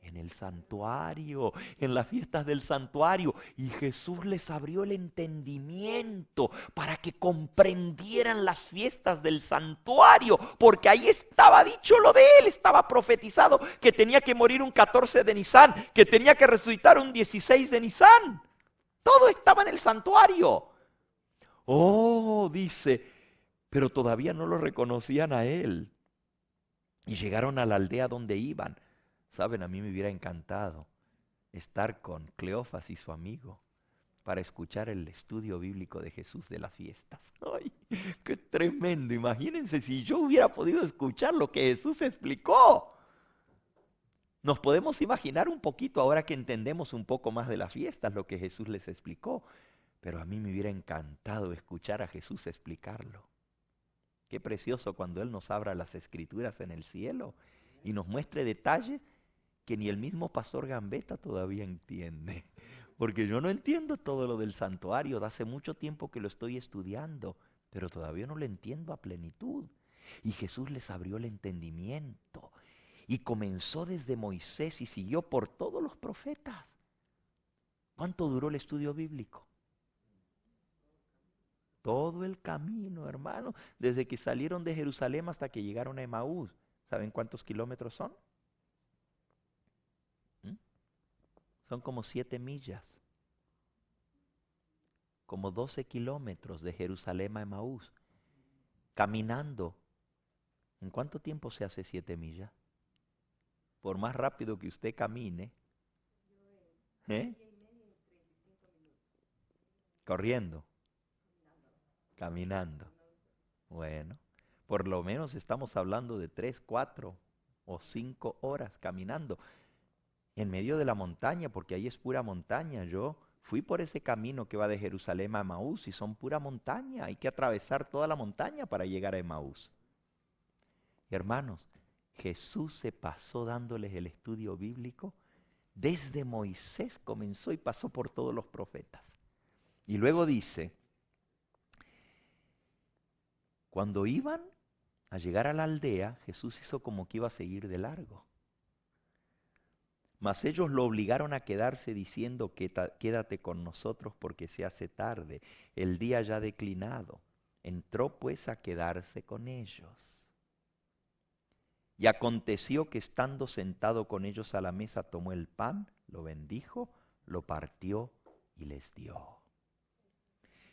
En el santuario, en las fiestas del santuario. Y Jesús les abrió el entendimiento para que comprendieran las fiestas del santuario, porque ahí estaba dicho lo de él, estaba profetizado que tenía que morir un 14 de Nisan, que tenía que resucitar un 16 de Nisan. Todo estaba en el santuario. Oh, dice, pero todavía no lo reconocían a él. Y llegaron a la aldea donde iban. Saben, a mí me hubiera encantado estar con Cleofas y su amigo para escuchar el estudio bíblico de Jesús de las fiestas. ¡Ay, qué tremendo! Imagínense si yo hubiera podido escuchar lo que Jesús explicó. Nos podemos imaginar un poquito ahora que entendemos un poco más de las fiestas, lo que Jesús les explicó. Pero a mí me hubiera encantado escuchar a Jesús explicarlo. Qué precioso cuando Él nos abra las Escrituras en el cielo y nos muestre detalles que ni el mismo pastor Gambetta todavía entiende. Porque yo no entiendo todo lo del santuario, hace mucho tiempo que lo estoy estudiando, pero todavía no lo entiendo a plenitud. Y Jesús les abrió el entendimiento y comenzó desde Moisés y siguió por todos los profetas. ¿Cuánto duró el estudio bíblico? Todo el camino, hermano, desde que salieron de Jerusalén hasta que llegaron a Emaús. ¿Saben cuántos kilómetros son? Son como 7 millas, como 12 kilómetros de Jerusalén a Emaús, caminando. ¿En cuánto tiempo se hace 7 millas? Por más rápido que usted camine, ¿eh? Corriendo, caminando. Bueno, por lo menos estamos hablando de 3, 4 o 5 horas caminando en medio de la montaña, porque ahí es pura montaña. Yo fui por ese camino que va de Jerusalén a Emaús y son pura montaña. Hay que atravesar toda la montaña para llegar a Emaús. Hermanos, Jesús se pasó dándoles el estudio bíblico. Desde Moisés comenzó y pasó por todos los profetas. Y luego dice, cuando iban a llegar a la aldea, Jesús hizo como que iba a seguir de largo. Mas ellos lo obligaron a quedarse diciendo, quédate con nosotros porque se hace tarde, el día ya ha declinado. Entró pues a quedarse con ellos. Y aconteció que estando sentado con ellos a la mesa, tomó el pan, lo bendijo, lo partió y les dio.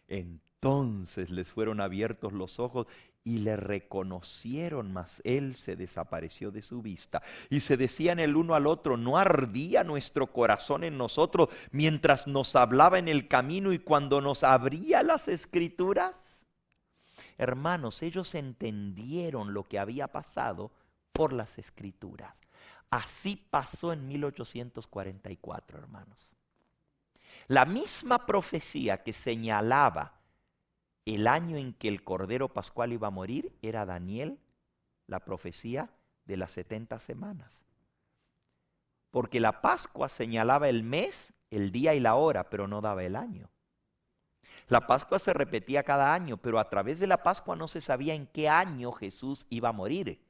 Entonces les fueron abiertos los ojos y le reconocieron, mas él se desapareció de su vista. Y se decían el uno al otro, ¿no ardía nuestro corazón en nosotros mientras nos hablaba en el camino y cuando nos abría las Escrituras? Hermanos, ellos entendieron lo que había pasado por las Escrituras. Así pasó en 1844, hermanos. La misma profecía que señalaba el año en que el Cordero Pascual iba a morir era Daniel, la profecía de las 70 semanas. Porque la Pascua señalaba el mes, el día y la hora, pero no daba el año. La Pascua se repetía cada año, pero a través de la Pascua no se sabía en qué año Jesús iba a morir.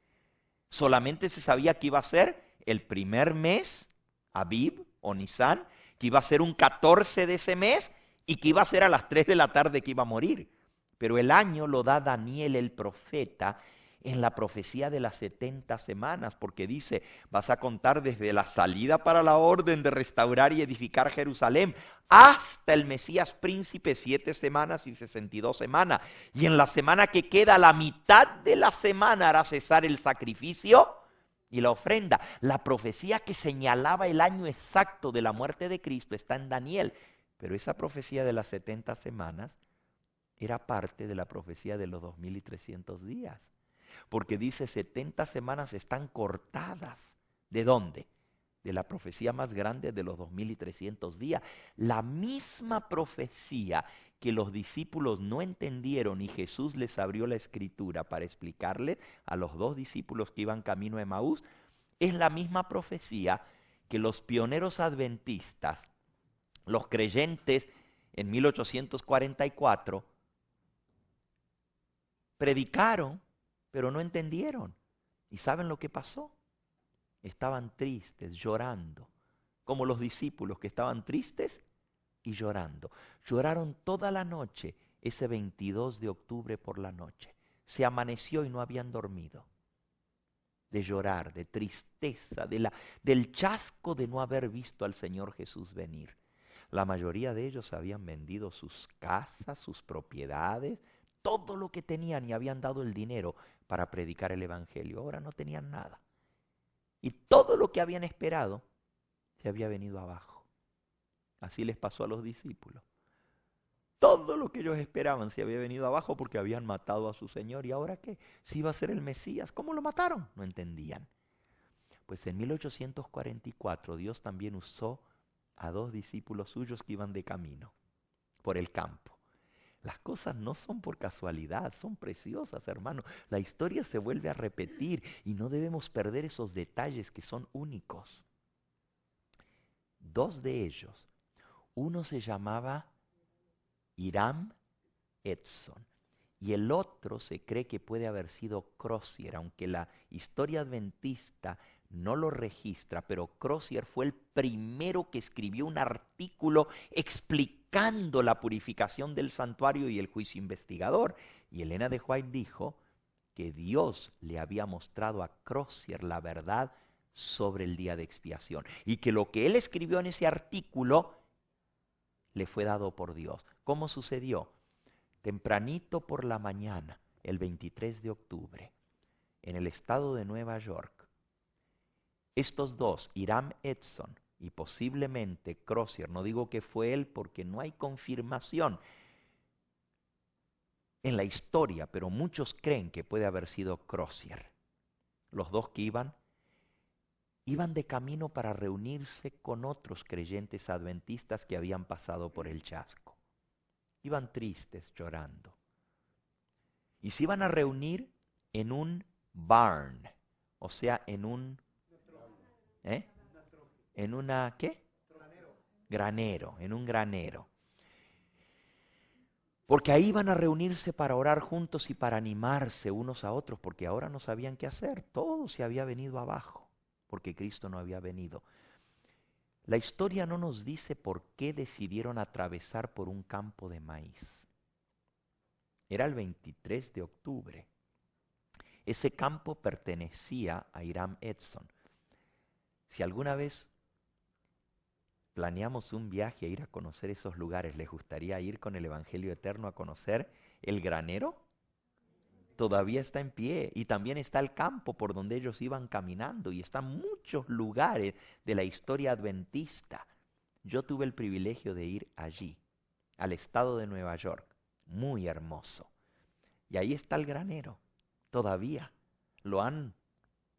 Solamente se sabía que iba a ser el primer mes, Abib o Nisan, que iba a ser un 14 de ese mes y que iba a ser a las 3 de la tarde que iba a morir. Pero el año lo da Daniel el profeta en la profecía de las 70 semanas, porque dice, vas a contar desde la salida para la orden de restaurar y edificar Jerusalén hasta el Mesías príncipe, 7 semanas y 62 semanas. Y en la semana que queda, la mitad de la semana hará cesar el sacrificio y la ofrenda. La profecía que señalaba el año exacto de la muerte de Cristo está en Daniel, pero esa profecía de las 70 semanas era parte de la profecía de los 2300 días. Porque dice 70 semanas están cortadas. ¿De dónde? De la profecía más grande de los 2300 días. La misma profecía que los discípulos no entendieron y Jesús les abrió la Escritura para explicarle a los 2 discípulos que iban camino a Emaús, es la misma profecía que los pioneros adventistas, los creyentes en 1844, Predicaron, pero no entendieron. ¿Y saben lo que pasó? Estaban tristes, llorando, como los discípulos que estaban tristes y llorando. Lloraron toda la noche, ese 22 de octubre por la noche. Se amaneció y no habían dormido. De llorar, de tristeza, del chasco de no haber visto al Señor Jesús venir. La mayoría de ellos habían vendido sus casas, sus propiedades, todo lo que tenían y habían dado el dinero para predicar el Evangelio. Ahora no tenían nada. Y todo lo que habían esperado se había venido abajo. Así les pasó a los discípulos. Todo lo que ellos esperaban se había venido abajo porque habían matado a su Señor. ¿Y ahora qué? Si iba a ser el Mesías, ¿cómo lo mataron? No entendían. Pues en 1844 Dios también usó a 2 discípulos suyos que iban de camino por el campo. Las cosas no son por casualidad, son preciosas, hermanos. La historia se vuelve a repetir y no debemos perder esos detalles que son únicos. 2 de ellos, uno se llamaba Hiram Edson y el otro se cree que puede haber sido Crozier, aunque la historia adventista no lo registra, pero Crozier fue el primero que escribió un artículo explicando la purificación del santuario y el juicio investigador. Y Elena de White dijo que Dios le había mostrado a Crozier la verdad sobre el día de expiación y que lo que él escribió en ese artículo le fue dado por Dios. ¿Cómo sucedió? Tempranito por la mañana, el 23 de octubre, en el estado de Nueva York, estos 2, Hiram Edson y posiblemente Crozier, no digo que fue él porque no hay confirmación en la historia, pero muchos creen que puede haber sido Crozier. Los 2 que iban de camino para reunirse con otros creyentes adventistas que habían pasado por el chasco. Iban tristes, llorando. Y se iban a reunir en un barn, o sea, en un... ¿En una qué? Granero, en un granero. Porque ahí iban a reunirse para orar juntos y para animarse unos a otros, porque ahora no sabían qué hacer. Todo se había venido abajo, porque Cristo no había venido. La historia no nos dice por qué decidieron atravesar por un campo de maíz. Era el 23 de octubre. Ese campo pertenecía a Hiram Edson. Si alguna vez planeamos un viaje a ir a conocer esos lugares, ¿les gustaría ir con el Evangelio Eterno a conocer el granero? Todavía está en pie y también está el campo por donde ellos iban caminando y están muchos lugares de la historia adventista. Yo tuve el privilegio de ir allí, al estado de Nueva York, muy hermoso. Y ahí está el granero, todavía. Lo han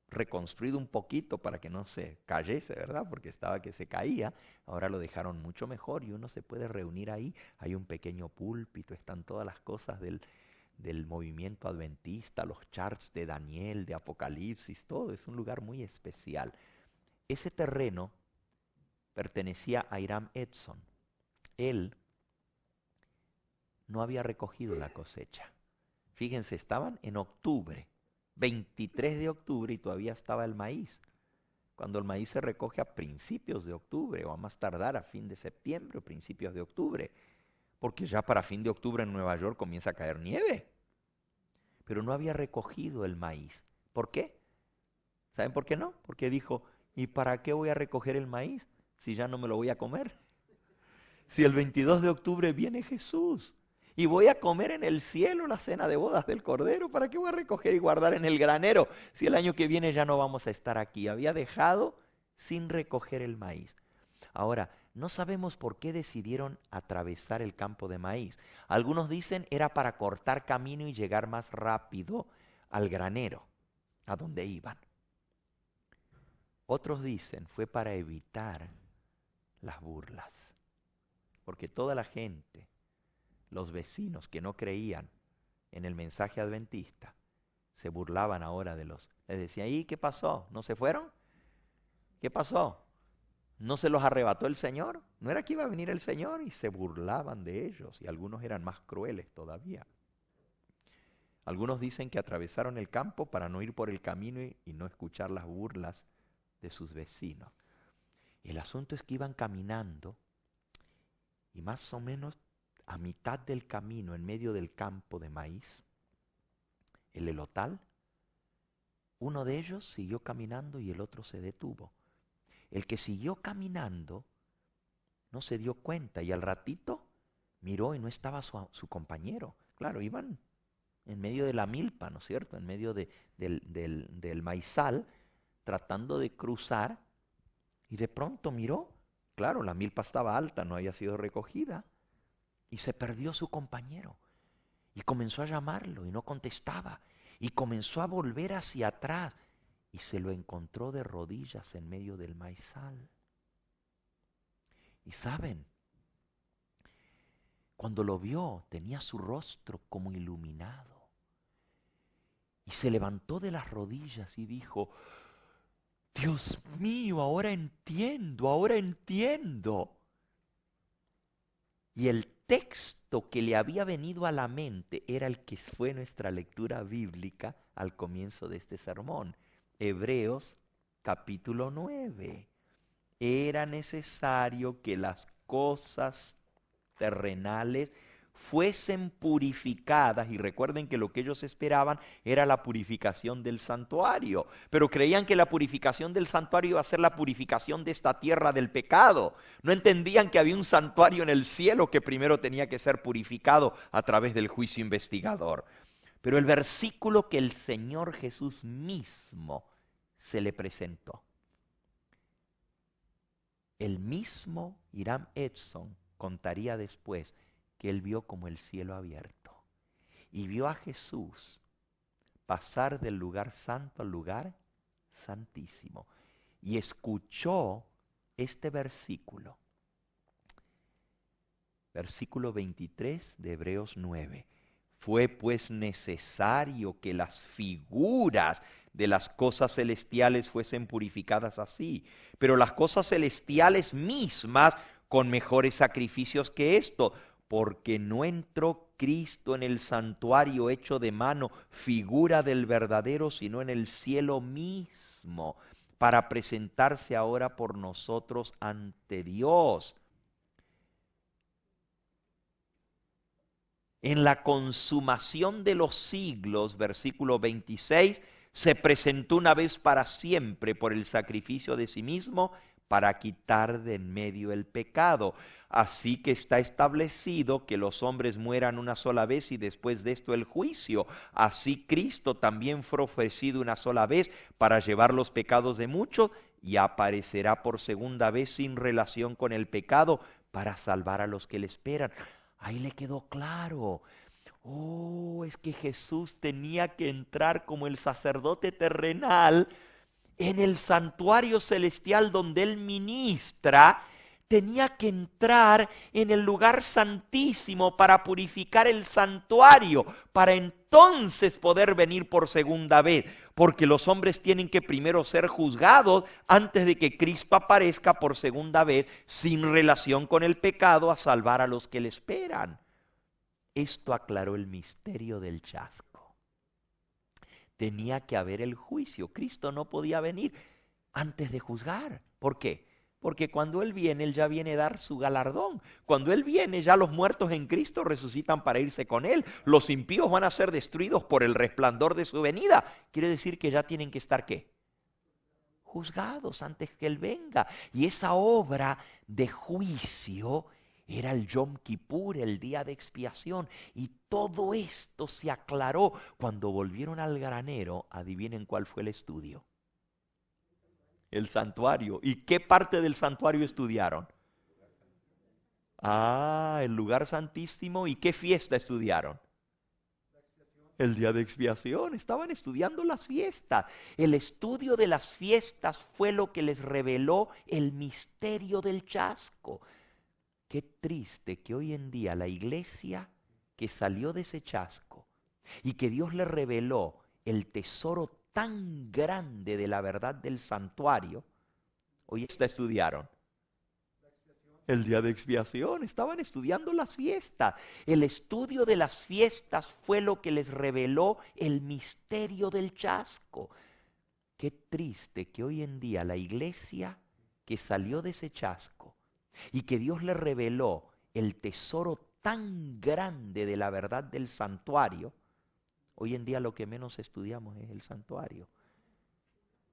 reconstruido un poquito para que no se cayese, ¿verdad? Porque estaba que se caía. Ahora lo dejaron mucho mejor y uno se puede reunir ahí. Hay un pequeño púlpito, están todas las cosas del movimiento adventista, los charts de Daniel, de Apocalipsis, todo. Es un lugar muy especial. Ese terreno pertenecía a Hiram Edson. Él no había recogido la cosecha. Fíjense, estaban en octubre, 23 de octubre, y todavía estaba el maíz. Cuando el maíz se recoge a principios de octubre, o a más tardar a fin de septiembre o principios de octubre, porque ya para fin de octubre en Nueva York comienza a caer nieve. Pero no había recogido el maíz. ¿Por qué? ¿Saben por qué no? Porque dijo, ¿y para qué voy a recoger el maíz si ya no me lo voy a comer? Si el 22 de octubre viene Jesús y voy a comer en el cielo la cena de bodas del Cordero, ¿para qué voy a recoger y guardar en el granero si el año que viene ya no vamos a estar aquí? Había dejado sin recoger el maíz. Ahora, no sabemos por qué decidieron atravesar el campo de maíz. Algunos dicen era para cortar camino y llegar más rápido al granero, a donde iban. Otros dicen fue para evitar las burlas, porque toda la gente, los vecinos que no creían en el mensaje adventista, se burlaban ahora de los... Les decían, ¿y qué pasó? ¿No se fueron? ¿Qué pasó? ¿No se los arrebató el Señor? ¿No era que iba a venir el Señor? Y se burlaban de ellos, y algunos eran más crueles todavía. Algunos dicen que atravesaron el campo para no ir por el camino y no escuchar las burlas de sus vecinos. El asunto es que iban caminando y más o menos a mitad del camino, en medio del campo de maíz, el elotal, uno de ellos siguió caminando y el otro se detuvo. El que siguió caminando no se dio cuenta y al ratito miró y no estaba su compañero. Claro, iban en medio de la milpa, ¿no es cierto? En medio del maizal, tratando de cruzar, y de pronto miró, claro, la milpa estaba alta, no había sido recogida, y se perdió su compañero. Y comenzó a llamarlo y no contestaba, y comenzó a volver hacia atrás, y se lo encontró de rodillas en medio del maizal. Y saben, cuando lo vio, tenía su rostro como iluminado. Y se levantó de las rodillas y dijo, Dios mío, ahora entiendo, ahora entiendo. Y el texto que le había venido a la mente era el que fue nuestra lectura bíblica al comienzo de este sermón. Hebreos capítulo 9. Era necesario que las cosas terrenales fuesen purificadas, y recuerden que lo que ellos esperaban era la purificación del santuario, pero creían que la purificación del santuario iba a ser la purificación de esta tierra del pecado. No entendían que había un santuario en el cielo que primero tenía que ser purificado a través del juicio investigador. Pero el versículo que el Señor Jesús mismo se le presentó, el mismo Hiram Edson contaría después que él vio como el cielo abierto y vio a Jesús pasar del lugar santo al lugar santísimo y escuchó este versículo, versículo 23 de Hebreos 9. Fue pues necesario que las figuras de las cosas celestiales fuesen purificadas así, pero las cosas celestiales mismas con mejores sacrificios que esto, porque no entró Cristo en el santuario hecho de mano, figura del verdadero, sino en el cielo mismo, para presentarse ahora por nosotros ante Dios. En la consumación de los siglos, versículo 26, se presentó una vez para siempre por el sacrificio de sí mismo para quitar de en medio el pecado. Así que está establecido que los hombres mueran una sola vez y después de esto el juicio. Así Cristo también fue ofrecido una sola vez para llevar los pecados de muchos y aparecerá por segunda vez sin relación con el pecado para salvar a los que le esperan. Ahí le quedó claro. Oh, es que Jesús tenía que entrar como el sacerdote terrenal en el santuario celestial donde Él ministra. Tenía que entrar en el lugar santísimo para purificar el santuario, para entonces poder venir por segunda vez, porque los hombres tienen que primero ser juzgados antes de que Cristo aparezca por segunda vez sin relación con el pecado a salvar a los que le esperan. Esto aclaró el misterio del chasco. Tenía que haber el juicio. Cristo no podía venir antes de juzgar. ¿Por qué? Porque cuando Él viene, Él ya viene a dar su galardón. Cuando Él viene, ya los muertos en Cristo resucitan para irse con Él. Los impíos van a ser destruidos por el resplandor de su venida. Quiere decir que ya tienen que estar, ¿qué? Juzgados antes que Él venga. Y esa obra de juicio era el Yom Kippur, el día de expiación. Y todo esto se aclaró cuando volvieron al granero. Adivinen cuál fue el estudio. El santuario. ¿Y qué parte del santuario estudiaron? El lugar santísimo. El lugar santísimo. ¿Y qué fiesta estudiaron? El día de expiación. Estaban estudiando las fiestas. El estudio de las fiestas fue lo que les reveló el misterio del chasco. Qué triste que hoy en día la iglesia que salió de ese chasco y que Dios le reveló el tesoro tan grande de la verdad del santuario, hoy estudiaron El día de expiación, estaban estudiando las fiestas. El estudio de las fiestas fue lo que les reveló el misterio del chasco. Qué triste que hoy en día la iglesia que salió de ese chasco y que Dios le reveló el tesoro tan grande de la verdad del santuario, hoy en día lo que menos estudiamos es el santuario.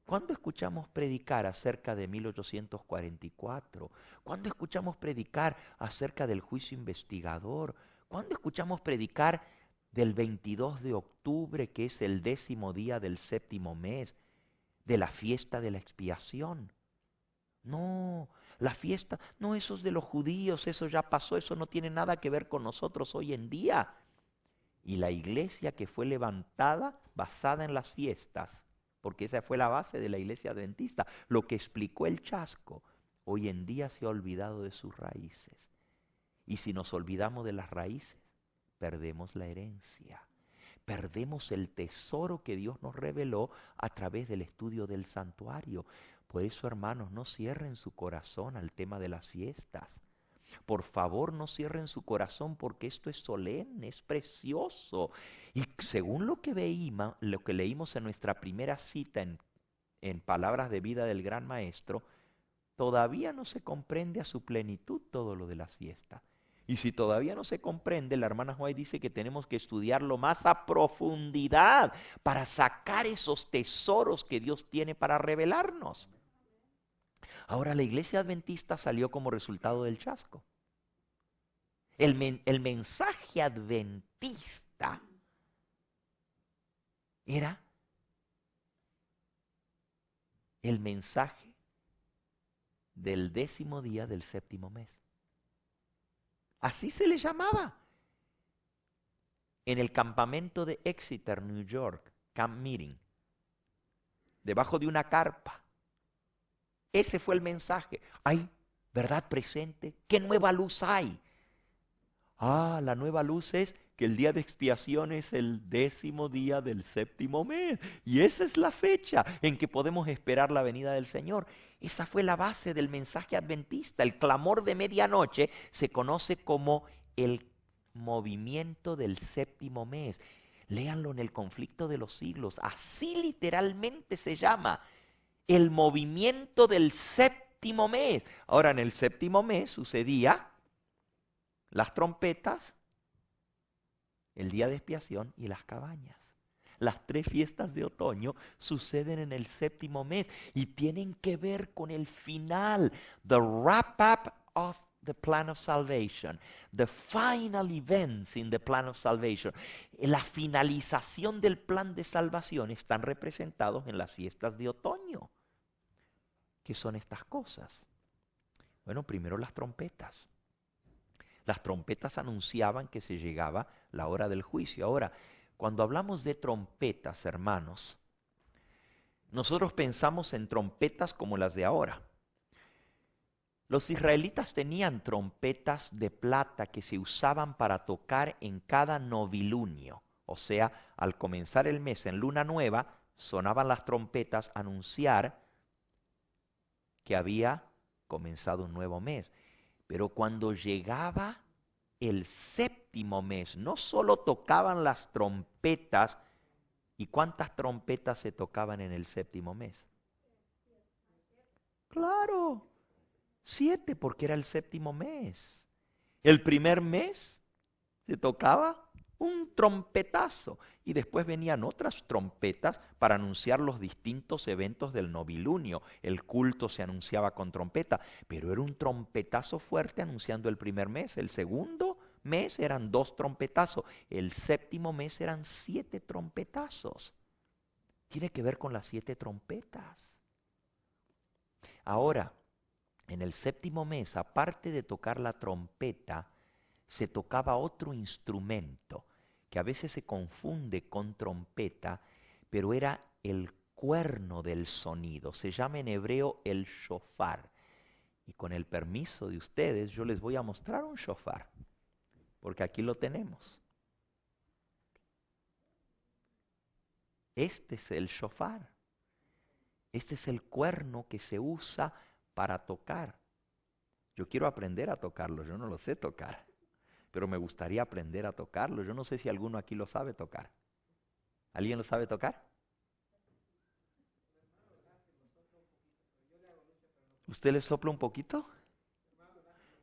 ¿Cuándo escuchamos predicar acerca de 1844? ¿Cuándo escuchamos predicar acerca del juicio investigador? ¿Cuándo escuchamos predicar del 22 de octubre, que es el 10º día del 7º mes, de la fiesta de la expiación? No, la fiesta, no, eso es de los judíos, eso ya pasó, eso no tiene nada que ver con nosotros hoy en día. Y la iglesia que fue levantada basada en las fiestas, porque esa fue la base de la iglesia adventista, lo que explicó el chasco, hoy en día se ha olvidado de sus raíces. Y si nos olvidamos de las raíces, perdemos la herencia. Perdemos el tesoro que Dios nos reveló a través del estudio del santuario. Por eso, hermanos, no cierren su corazón al tema de las fiestas. Por favor, no cierren su corazón, porque esto es solemne, es precioso. Y según lo que leímos en nuestra primera cita en Palabras de Vida del Gran Maestro, todavía no se comprende a su plenitud todo lo de las fiestas. Y si todavía no se comprende, la hermana White dice que tenemos que estudiarlo más a profundidad para sacar esos tesoros que Dios tiene para revelarnos. Ahora, la iglesia adventista salió como resultado del chasco. El mensaje adventista era el mensaje del 10º día del 7º mes. Así se le llamaba. En el campamento de Exeter, New York, Camp Meeting, debajo de una carpa. Ese fue el mensaje. Hay verdad presente. ¿Qué nueva luz hay? Ah, la nueva luz es que el día de expiación es el 10º día del 7º mes. Y esa es la fecha en que podemos esperar la venida del Señor. Esa fue la base del mensaje adventista. El clamor de medianoche se conoce como el movimiento del 7º mes. Léanlo en el Conflicto de los Siglos. Así literalmente se llama. El movimiento del 7º mes. Ahora, en el 7º mes sucedía las trompetas, el día de expiación y las cabañas. Las 3 fiestas de otoño suceden en el 7º mes y tienen que ver con el final, the wrap-up of the plan of salvation, the final events in the plan of salvation. La finalización del plan de salvación están representados en las fiestas de otoño. ¿Qué son estas cosas? Bueno, primero las trompetas. Las trompetas anunciaban que se llegaba la hora del juicio. Ahora, cuando hablamos de trompetas, hermanos, nosotros pensamos en trompetas como las de ahora. Los israelitas tenían trompetas de plata que se usaban para tocar en cada novilunio. O sea, al comenzar el mes en luna nueva, sonaban las trompetas a anunciar que había comenzado un nuevo mes. Pero cuando llegaba el 7º mes, no solo tocaban las trompetas. ¿Y cuántas trompetas se tocaban en el 7º mes? Claro, 7, porque era el 7º mes. El primer mes se tocaba un trompetazo y después venían otras trompetas para anunciar los distintos eventos del novilunio. El culto se anunciaba con trompeta, pero era un trompetazo fuerte anunciando el primer mes. El segundo mes eran 2 trompetazos. El 7º mes eran 7 trompetazos. Tiene que ver con las 7 trompetas. Ahora, en el 7º mes, aparte de tocar la trompeta, se tocaba otro instrumento que a veces se confunde con trompeta, pero era el cuerno del sonido. Se llama en hebreo el shofar. Y con el permiso de ustedes, yo les voy a mostrar un shofar, porque aquí lo tenemos. Este es el shofar. Este es el cuerno que se usa para tocar. Yo quiero aprender a tocarlo, yo no lo sé tocar, pero me gustaría aprender a tocarlo. Yo no sé si alguno aquí lo sabe tocar. ¿Alguien lo sabe tocar? ¿Usted le sopla un poquito?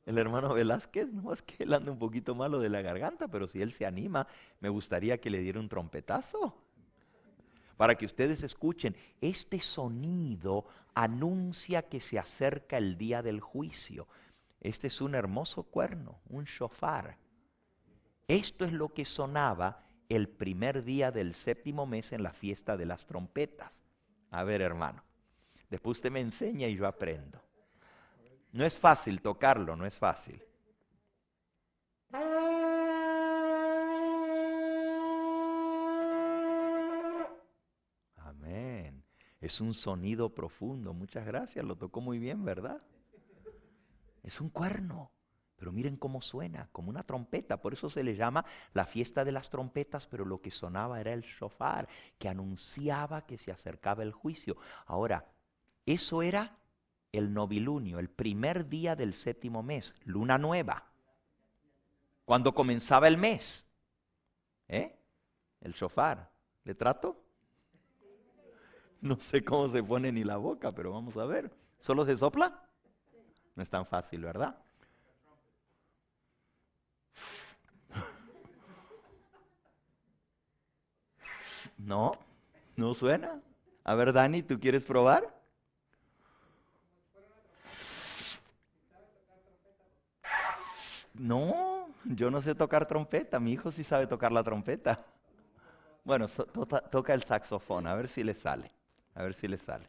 El hermano Velázquez, no es que él anda un poquito malo de la garganta, pero si él se anima, me gustaría que le diera un trompetazo. Para que ustedes escuchen, este sonido anuncia que se acerca el día del juicio. Este es un hermoso cuerno, un shofar. Esto es lo que sonaba el primer día del séptimo mes en la fiesta de las trompetas. A ver, hermano, después usted me enseña y yo aprendo. No es fácil tocarlo, no es fácil. Amén. Es un sonido profundo. Muchas gracias, lo tocó muy bien, ¿verdad? Es un cuerno, pero miren cómo suena, como una trompeta. Por eso se le llama la fiesta de las trompetas, pero lo que sonaba era el shofar, que anunciaba que se acercaba el juicio. Ahora, eso era el novilunio, el primer día del séptimo mes, luna nueva, cuando comenzaba el mes. El shofar. ¿Le trato? No sé cómo se pone ni la boca, pero vamos a ver. ¿Solo se sopla? No es tan fácil, ¿verdad? No, no suena. A ver, Dani, ¿tú quieres probar? No, yo no sé tocar trompeta. Mi hijo sí sabe tocar la trompeta. Bueno, toca el saxofón, a ver si le sale. A ver si le sale.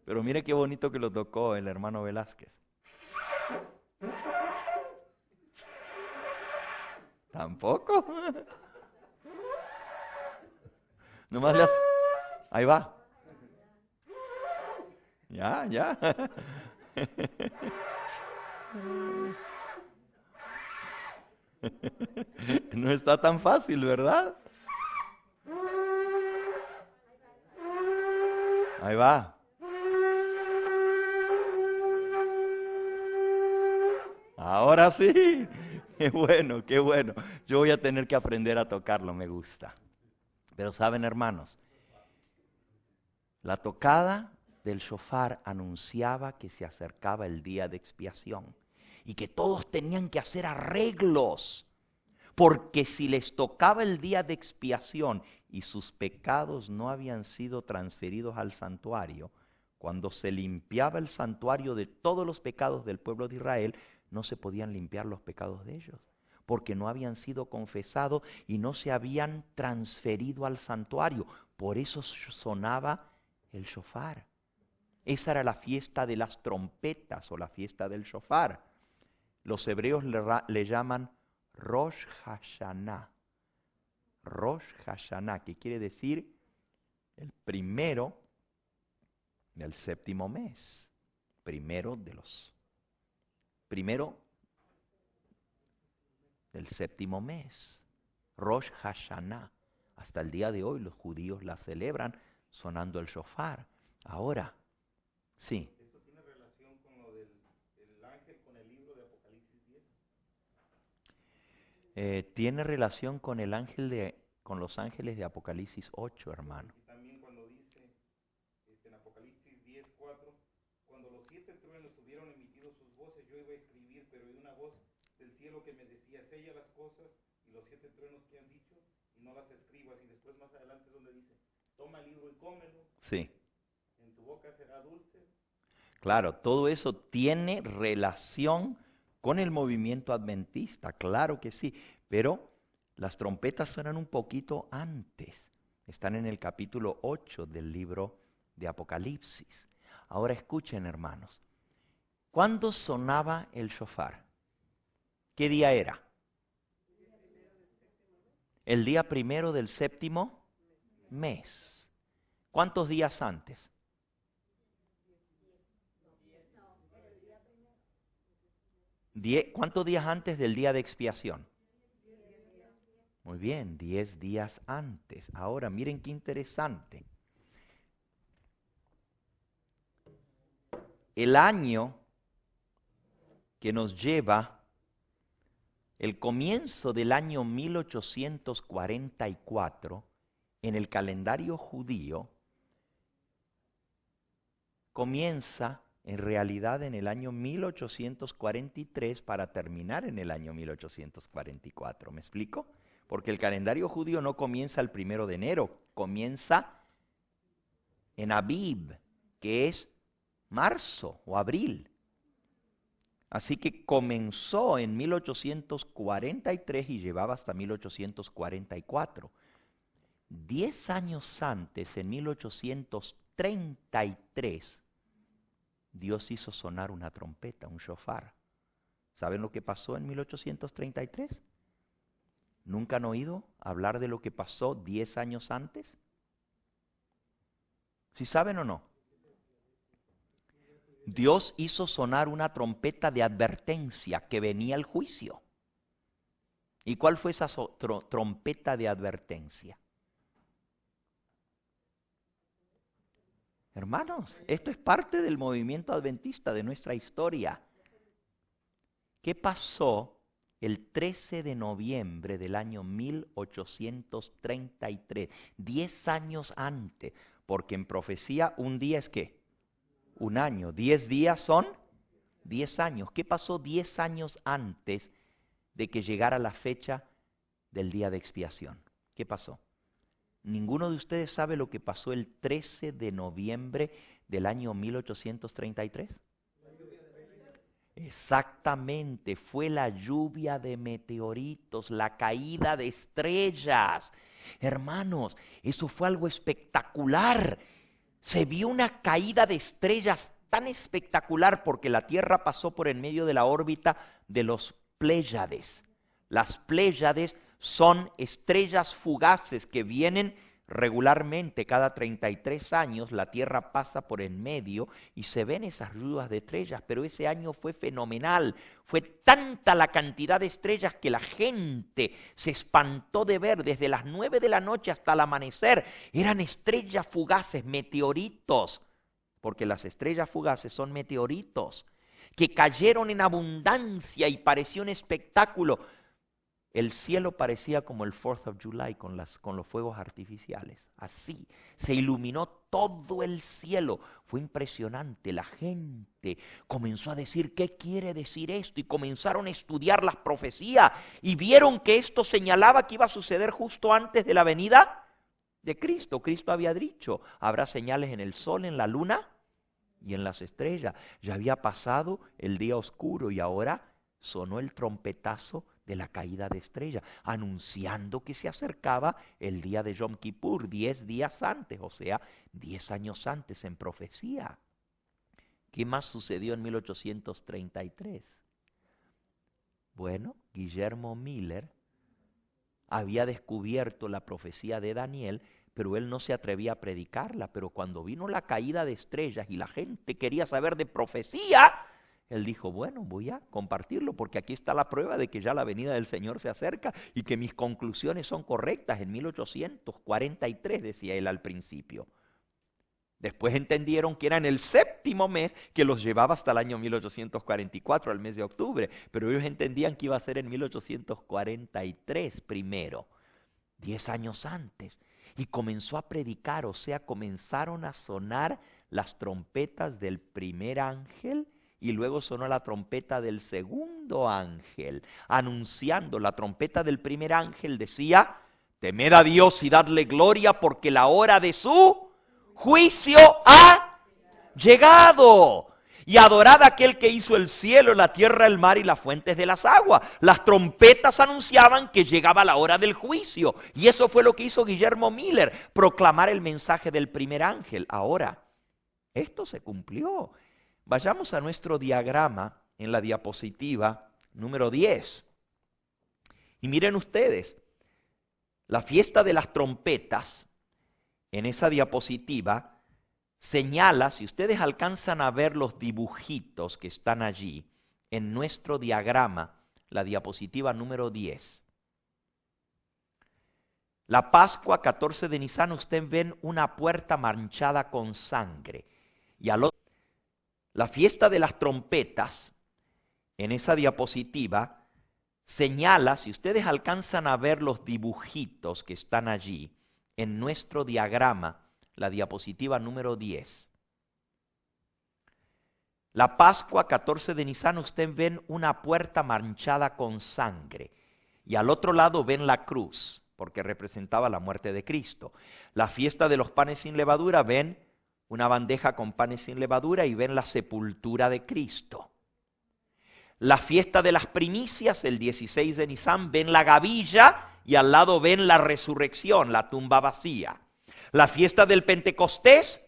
Pero mire qué bonito que lo tocó el hermano Velázquez. ¿Tampoco? Nomás le hace... Ahí va. Ya, ya. No está tan fácil, ¿verdad? Ahí va. Ahora sí. Qué bueno, qué bueno. Yo voy a tener que aprender a tocarlo, me gusta. Pero saben, hermanos, la tocada del shofar anunciaba que se acercaba el día de expiación y que todos tenían que hacer arreglos, porque si les tocaba el día de expiación y sus pecados no habían sido transferidos al santuario, cuando se limpiaba el santuario de todos los pecados del pueblo de Israel, no se podían limpiar los pecados de ellos, porque no habían sido confesados y no se habían transferido al santuario. Por eso sonaba el shofar. Esa era la fiesta de las trompetas o la fiesta del shofar. Los hebreos le llaman Rosh Hashanah. Rosh Hashanah, que quiere decir el primero del séptimo mes. Primero del séptimo mes. Rosh Hashanah. Hasta el día de hoy los judíos la celebran sonando el shofar. Ahora, sí. ¿Esto tiene relación con lo del ángel con el libro de Apocalipsis 10? Tiene relación con con los ángeles de Apocalipsis 8, hermano. Y también cuando dice en Apocalipsis 10:4, cuando los 7 truenos hubieron emitido sus voces, yo iba a escribir, pero oí una voz del cielo que me decía, sella las cosas y los 7 truenos que han dicho y no las escribas. Y después más adelante es donde dice, toma el libro y cómelo. Sí. En tu boca será dulce. Claro, todo eso tiene relación con el movimiento adventista, claro que sí, pero las trompetas suenan un poquito antes. Están en el capítulo 8 del libro de Apocalipsis. Ahora escuchen, hermanos. ¿Cuándo sonaba el shofar? ¿Qué día era? El día primero del séptimo mes. ¿Cuántos días antes? ¿Cuántos días antes del día de expiación? Muy bien, 10 días antes. Ahora, miren qué interesante. El año que nos lleva el comienzo del año 1844 en el calendario judío. Comienza en realidad en el año 1843 para terminar en el año 1844. ¿Me explico? Porque el calendario judío no comienza el 1 de enero, comienza en Abib, que es marzo o abril. Así que comenzó en 1843 y llevaba hasta 1844. 10 años antes, en 1833, Dios hizo sonar una trompeta, un shofar. ¿Saben lo que pasó en 1833? ¿Nunca han oído hablar de lo que pasó 10 años antes? ¿Sí saben o no? Dios hizo sonar una trompeta de advertencia que venía el juicio. ¿Y cuál fue esa trompeta de advertencia? Hermanos, esto es parte del movimiento adventista de nuestra historia. ¿Qué pasó el 13 de noviembre del año 1833? 10 años antes, porque en profecía un día es ¿qué? Un año. 10 días son 10 años. ¿Qué pasó 10 años antes de que llegara la fecha del día de expiación? ¿Qué pasó? ¿Ninguno de ustedes sabe lo que pasó el 13 de noviembre del año 1833? Exactamente, fue la lluvia de meteoritos, la caída de estrellas. Hermanos, eso fue algo espectacular. Se vio una caída de estrellas tan espectacular porque la Tierra pasó por en medio de la órbita de los Pléyades. Las Pléyades son estrellas fugaces que vienen regularmente cada 33 años. La Tierra pasa por en medio y se ven esas lluvias de estrellas, pero ese año fue fenomenal. Fue tanta la cantidad de estrellas que la gente se espantó de ver desde las 9 de la noche hasta el amanecer. Eran estrellas fugaces, meteoritos, porque las estrellas fugaces son meteoritos que cayeron en abundancia y pareció un espectáculo. El cielo parecía como el 4th of July con los fuegos artificiales. Así, se iluminó todo el cielo. Fue impresionante. La gente comenzó a decir, ¿qué quiere decir esto? Y comenzaron a estudiar las profecías y vieron que esto señalaba que iba a suceder justo antes de la venida de Cristo. Cristo había dicho, habrá señales en el sol, en la luna y en las estrellas. Ya había pasado el día oscuro y ahora sonó el trompetazo de la caída de estrella, anunciando que se acercaba el día de Yom Kippur, 10 días antes, o sea, 10 años antes en profecía. ¿Qué más sucedió en 1833? Bueno, Guillermo Miller había descubierto la profecía de Daniel, pero él no se atrevía a predicarla. Pero cuando vino la caída de estrellas y la gente quería saber de profecía, él dijo, bueno, voy a compartirlo porque aquí está la prueba de que ya la venida del Señor se acerca y que mis conclusiones son correctas. En 1843 decía él al principio. Después entendieron que era en el 7º mes que los llevaba hasta el año 1844, al mes de octubre. Pero ellos entendían que iba a ser en 1843 primero, 10 años antes. Y comenzó a predicar, o sea, comenzaron a sonar las trompetas del primer ángel. Y luego sonó la trompeta del segundo ángel, anunciando. La trompeta del primer ángel decía, temed a Dios y dadle gloria porque la hora de su juicio ha llegado. Y adorad a aquel que hizo el cielo, la tierra, el mar y las fuentes de las aguas. Las trompetas anunciaban que llegaba la hora del juicio. Y eso fue lo que hizo Guillermo Miller, proclamar el mensaje del primer ángel. Ahora, esto se cumplió. Vayamos a nuestro diagrama en la diapositiva número 10. Y miren ustedes, la fiesta de las trompetas en esa diapositiva señala, si ustedes alcanzan a ver los dibujitos que están allí, en nuestro diagrama, la diapositiva número 10. La Pascua, 14 de Nisan, ustedes ven una puerta manchada con sangre. Y al otro, la fiesta de las trompetas en esa diapositiva señala, si ustedes alcanzan a ver los dibujitos que están allí, en nuestro diagrama, la diapositiva número 10. La Pascua, 14 de Nisan, ustedes ven una puerta manchada con sangre. Y al otro lado ven la cruz, porque representaba la muerte de Cristo. La fiesta de los panes sin levadura, ven una bandeja con panes sin levadura y ven la sepultura de Cristo. La fiesta de las primicias, el 16 de Nisan, ven la gavilla y al lado ven la resurrección, la tumba vacía. La fiesta del Pentecostés,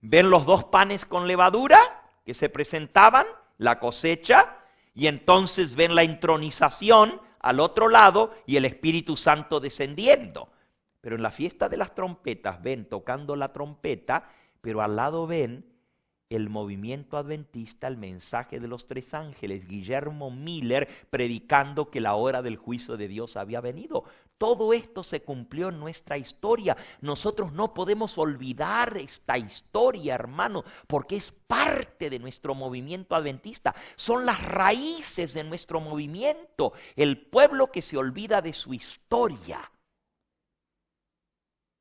ven los 2 panes con levadura que se presentaban, la cosecha, y entonces ven la entronización al otro lado y el Espíritu Santo descendiendo. Pero en la fiesta de las trompetas ven tocando la trompeta, pero al lado ven el movimiento adventista, el mensaje de los 3 ángeles, Guillermo Miller predicando que la hora del juicio de Dios había venido. Todo esto se cumplió en nuestra historia. Nosotros no podemos olvidar esta historia, hermano, porque es parte de nuestro movimiento adventista. Son las raíces de nuestro movimiento. El pueblo que se olvida de su historia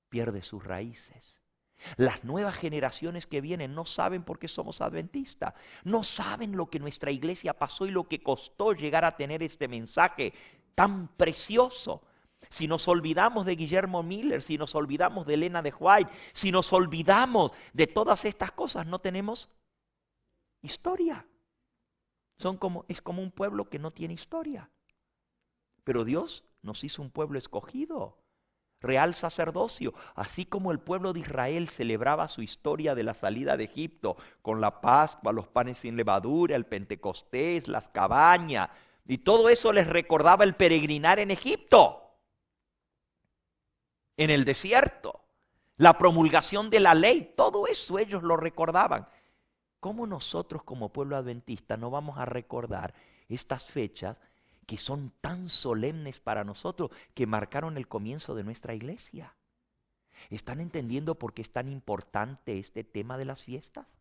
pierde sus raíces. Las nuevas generaciones que vienen no saben por qué somos adventistas. No saben lo que nuestra iglesia pasó y lo que costó llegar a tener este mensaje tan precioso. Si nos olvidamos de Guillermo Miller, si nos olvidamos de Elena de White, si nos olvidamos de todas estas cosas, no tenemos historia. Es como un pueblo que no tiene historia. Pero Dios nos hizo un pueblo escogido. Real sacerdocio, así como el pueblo de Israel celebraba su historia de la salida de Egipto con la Pascua, los panes sin levadura, el Pentecostés, las cabañas, y todo eso les recordaba el peregrinar en Egipto, en el desierto, la promulgación de la ley, todo eso ellos lo recordaban. ¿Cómo nosotros como pueblo adventista no vamos a recordar estas fechas que son tan solemnes para nosotros, que marcaron el comienzo de nuestra iglesia? ¿Están entendiendo por qué es tan importante este tema de las fiestas?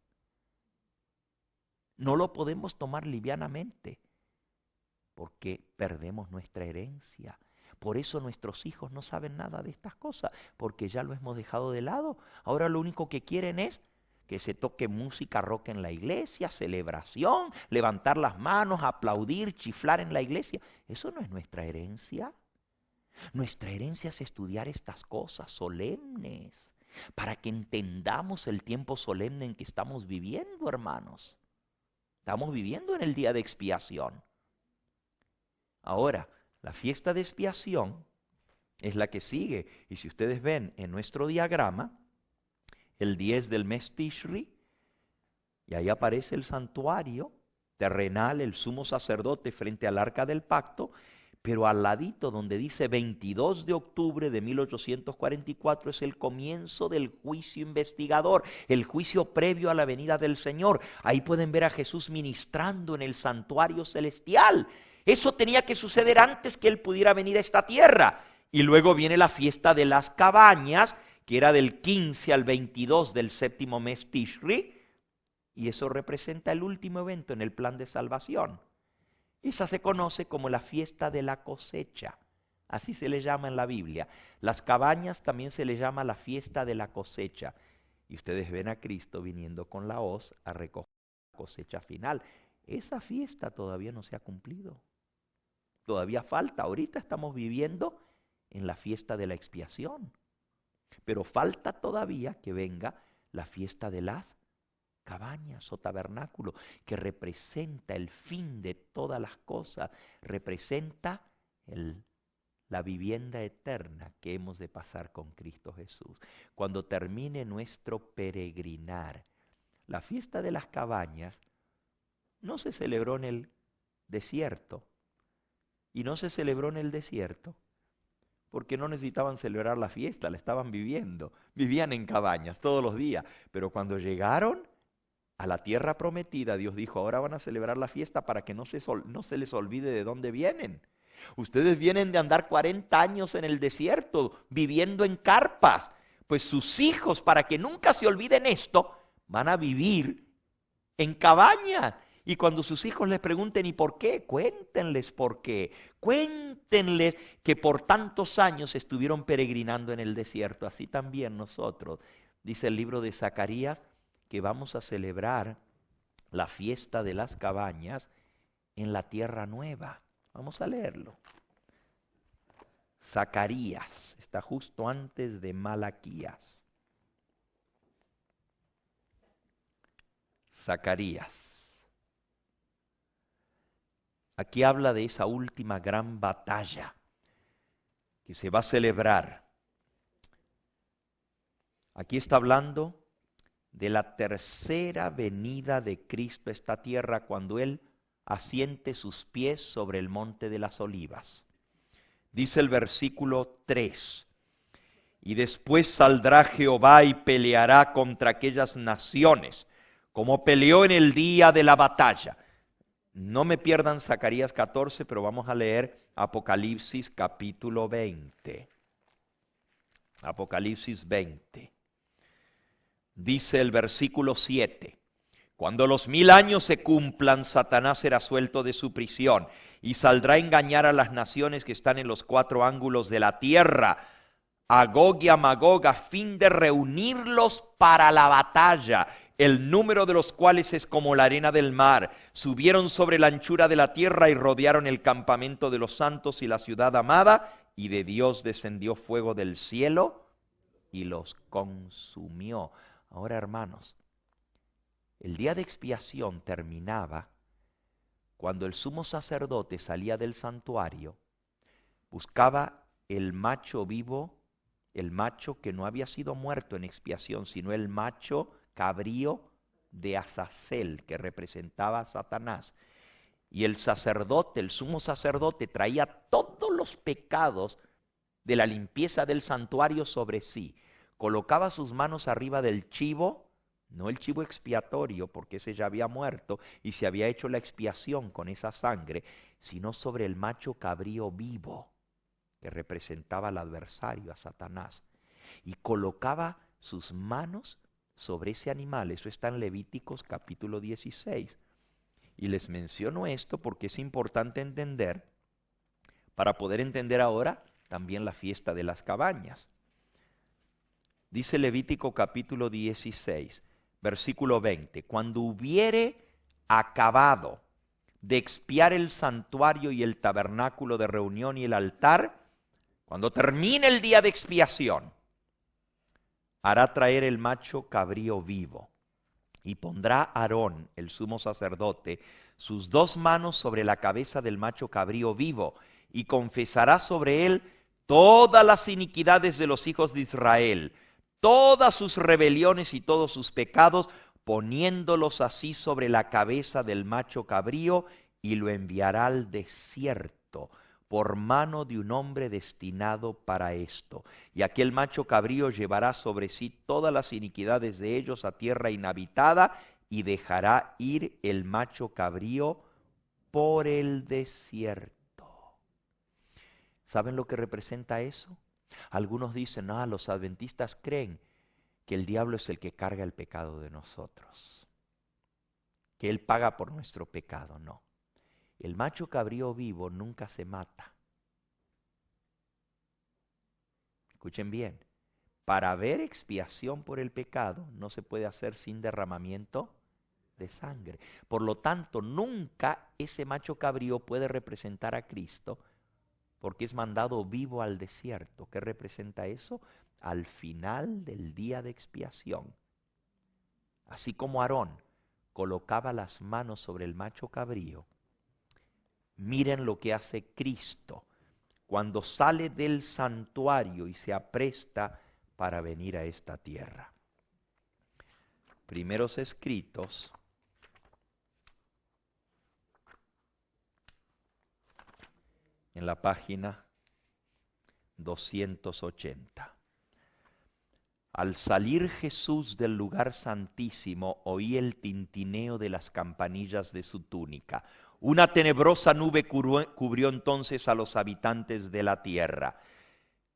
No lo podemos tomar livianamente, porque perdemos nuestra herencia. Por eso nuestros hijos no saben nada de estas cosas, porque ya lo hemos dejado de lado. Ahora lo único que quieren es que se toque música rock en la iglesia, celebración, levantar las manos, aplaudir, chiflar en la iglesia. Eso no es nuestra herencia. Nuestra herencia es estudiar estas cosas solemnes, para que entendamos el tiempo solemne en que estamos viviendo, hermanos. Estamos viviendo en el día de expiación. Ahora, la fiesta de expiación es la que sigue. Y si ustedes ven en nuestro diagrama, el 10 del mes Tishri, y ahí aparece el santuario terrenal, el sumo sacerdote frente al arca del pacto, pero al ladito donde dice 22 de octubre de 1844 es el comienzo del juicio investigador, el juicio previo a la venida del Señor. Ahí pueden ver a Jesús ministrando en el santuario celestial. Eso tenía que suceder antes que Él pudiera venir a esta tierra. Y luego viene la fiesta de las cabañas, que era del 15 al 22 del séptimo mes Tishri, y eso representa el último evento en el plan de salvación. Esa se conoce como la fiesta de la cosecha, así se le llama en la Biblia. Las cabañas también se le llama la fiesta de la cosecha, y ustedes ven a Cristo viniendo con la hoz a recoger la cosecha final. Esa fiesta todavía no se ha cumplido, todavía falta. Ahorita estamos viviendo en la fiesta de la expiación. Pero falta todavía que venga la fiesta de las cabañas o tabernáculo, que representa el fin de todas las cosas, representa la vivienda eterna que hemos de pasar con Cristo Jesús. Cuando termine nuestro peregrinar, la fiesta de las cabañas no se celebró en el desierto, y no se celebró en el desierto porque no necesitaban celebrar la fiesta, la estaban viviendo. Vivían en cabañas todos los días. Pero cuando llegaron a la tierra prometida, Dios dijo, ahora van a celebrar la fiesta para que no se les olvide de dónde vienen. Ustedes vienen de andar 40 años en el desierto, viviendo en carpas. Pues sus hijos, para que nunca se olviden esto, van a vivir en cabañas. Y cuando sus hijos les pregunten ¿y por qué? Cuéntenles por qué. Cuéntenles que por tantos años estuvieron peregrinando en el desierto. Así también nosotros, dice el libro de Zacarías, que vamos a celebrar la fiesta de las cabañas en la tierra nueva. Vamos a leerlo. Zacarías, está justo antes de Malaquías. Zacarías. Aquí habla de esa última gran batalla que se va a celebrar. Aquí está hablando de la tercera venida de Cristo a esta tierra cuando Él asiente sus pies sobre el monte de las olivas. Dice el versículo 3, y después saldrá Jehová y peleará contra aquellas naciones, como peleó en el día de la batalla. No me pierdan Zacarías 14, pero vamos a leer Apocalipsis capítulo 20. Apocalipsis 20. Dice el versículo 7. Cuando los 1000 años se cumplan, Satanás será suelto de su prisión y saldrá a engañar a las naciones que están en los 4 ángulos de la tierra, a Gog y a Magog, a fin de reunirlos para la batalla, el número de los cuales es como la arena del mar. Subieron sobre la anchura de la tierra y rodearon el campamento de los santos y la ciudad amada, y de Dios descendió fuego del cielo y los consumió. Ahora, hermanos, el día de expiación terminaba cuando el sumo sacerdote salía del santuario, buscaba el macho vivo, el macho que no había sido muerto en expiación, sino el macho cabrío de Azazel, que representaba a Satanás. Y el sacerdote, el sumo sacerdote, traía todos los pecados de la limpieza del santuario sobre sí. Colocaba sus manos arriba del chivo, no el chivo expiatorio, porque ese ya había muerto y se había hecho la expiación con esa sangre, sino sobre el macho cabrío vivo, que representaba al adversario, a Satanás. Y colocaba sus manos sobre ese animal. Eso está en Levíticos capítulo 16. Y les menciono esto porque es importante entender, para poder entender ahora también la fiesta de las cabañas. Dice Levítico capítulo 16, versículo 20, cuando hubiere acabado de expiar el santuario y el tabernáculo de reunión y el altar, cuando termine el día de expiación, hará traer el macho cabrío vivo y pondrá Aarón, el sumo sacerdote, sus 2 manos sobre la cabeza del macho cabrío vivo y confesará sobre él todas las iniquidades de los hijos de Israel, todas sus rebeliones y todos sus pecados, poniéndolos así sobre la cabeza del macho cabrío, y lo enviará al desierto por mano de un hombre destinado para esto. Y aquel macho cabrío llevará sobre sí todas las iniquidades de ellos a tierra inhabitada, y dejará ir el macho cabrío por el desierto. ¿Saben lo que representa eso? Algunos dicen, los adventistas creen que el diablo es el que carga el pecado de nosotros, que él paga por nuestro pecado. No, el macho cabrío vivo nunca se mata. Escuchen bien, para haber expiación por el pecado no se puede hacer sin derramamiento de sangre. Por lo tanto, nunca ese macho cabrío puede representar a Cristo, porque es mandado vivo al desierto. ¿Qué representa eso? Al final del día de expiación. Así como Aarón colocaba las manos sobre el macho cabrío, miren lo que hace Cristo cuando sale del santuario y se apresta para venir a esta tierra. Primeros escritos, en la página 280. Al salir Jesús del lugar santísimo, oí el tintineo de las campanillas de su túnica. Una tenebrosa nube cubrió entonces a los habitantes de la tierra.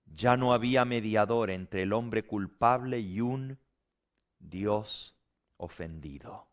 Ya no había mediador entre el hombre culpable y un Dios ofendido.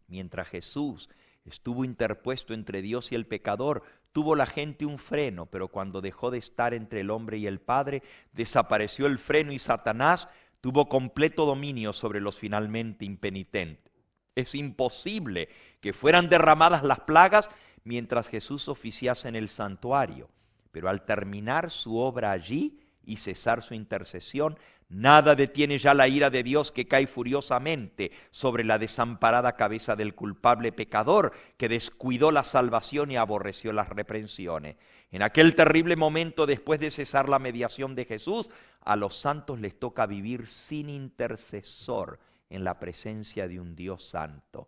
Mientras Jesús estuvo interpuesto entre Dios y el pecador, tuvo la gente un freno, pero cuando dejó de estar entre el hombre y el Padre, desapareció el freno y Satanás tuvo completo dominio sobre los finalmente impenitentes. Es imposible que fueran derramadas las plagas mientras Jesús oficiase en el santuario, pero al terminar su obra allí y cesar su intercesión, nada detiene ya la ira de Dios que cae furiosamente sobre la desamparada cabeza del culpable pecador que descuidó la salvación y aborreció las reprensiones. En aquel terrible momento, después de cesar la mediación de Jesús, a los santos les toca vivir sin intercesor en la presencia de un Dios santo.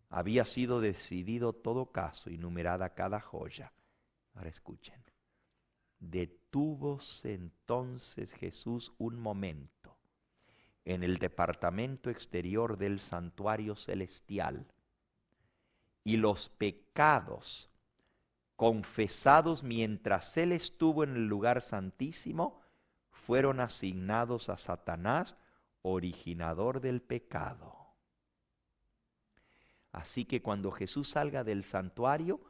Había sido decidido todo caso y numerada cada joya. Ahora escuchen. Detúvose entonces Jesús un momento en el departamento exterior del santuario celestial y los pecados confesados mientras él estuvo en el lugar santísimo fueron asignados a Satanás, originador del pecado. Así que cuando Jesús salga del santuario,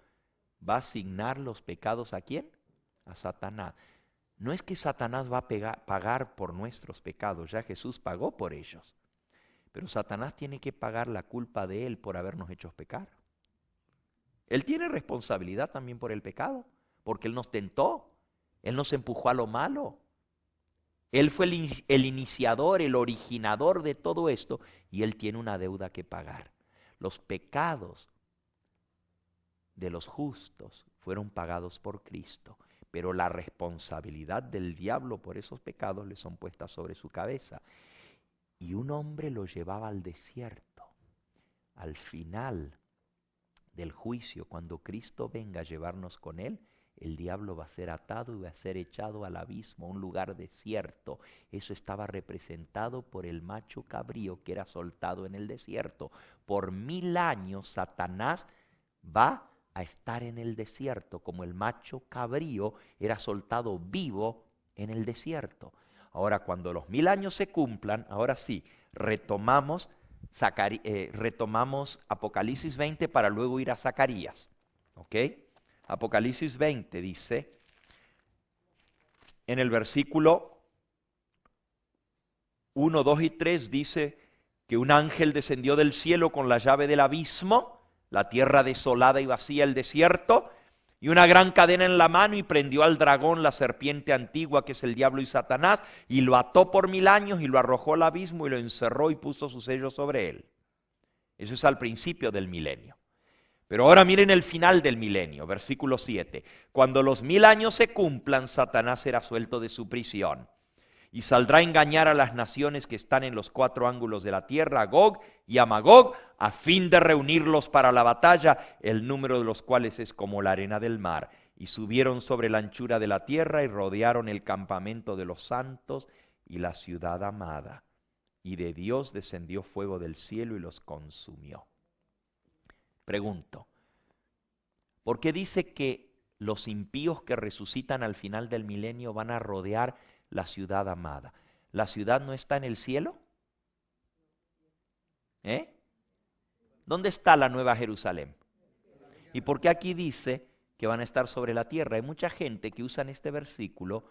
va a asignar los pecados ¿a quién? A Satanás. No es que Satanás va a pagar por nuestros pecados, ya Jesús pagó por ellos. Pero Satanás tiene que pagar la culpa de él por habernos hecho pecar. Él tiene responsabilidad también por el pecado, porque él nos tentó, él nos empujó a lo malo. Él fue el iniciador, el originador de todo esto, y él tiene una deuda que pagar. Los pecados de los justos fueron pagados por Cristo, pero la responsabilidad del diablo por esos pecados le son puestas sobre su cabeza. Y un hombre lo llevaba al desierto. Al final del juicio, cuando Cristo venga a llevarnos con él, el diablo va a ser atado y va a ser echado al abismo, a un lugar desierto. Eso estaba representado por el macho cabrío que era soltado en el desierto. Por 1000 años Satanás va a estar en el desierto, como el macho cabrío era soltado vivo en el desierto. Ahora, cuando los 1000 años se cumplan, ahora sí, retomamos Apocalipsis 20 para luego ir a Zacarías. ¿Ok? Apocalipsis 20 dice, en el versículo 1, 2 y 3 dice que un ángel descendió del cielo con la llave del abismo, la tierra desolada y vacía, el desierto, y una gran cadena en la mano, y prendió al dragón, la serpiente antigua, que es el diablo y Satanás, y lo ató por 1000 años, y lo arrojó al abismo, y lo encerró, y puso su sello sobre él. Eso es al principio del milenio. Pero ahora miren el final del milenio, versículo 7. Cuando los 1000 años se cumplan, Satanás será suelto de su prisión, y saldrá a engañar a las naciones que están en los 4 ángulos de la tierra, a Gog y a Magog, a fin de reunirlos para la batalla, el número de los cuales es como la arena del mar. Y subieron sobre la anchura de la tierra y rodearon el campamento de los santos y la ciudad amada. Y de Dios descendió fuego del cielo y los consumió. Pregunto, ¿por qué dice que los impíos que resucitan al final del milenio van a rodear la ciudad amada? ¿La ciudad no está en el cielo? ¿Dónde está la Nueva Jerusalén? ¿Y por qué aquí dice que van a estar sobre la tierra? Hay mucha gente que usa este versículo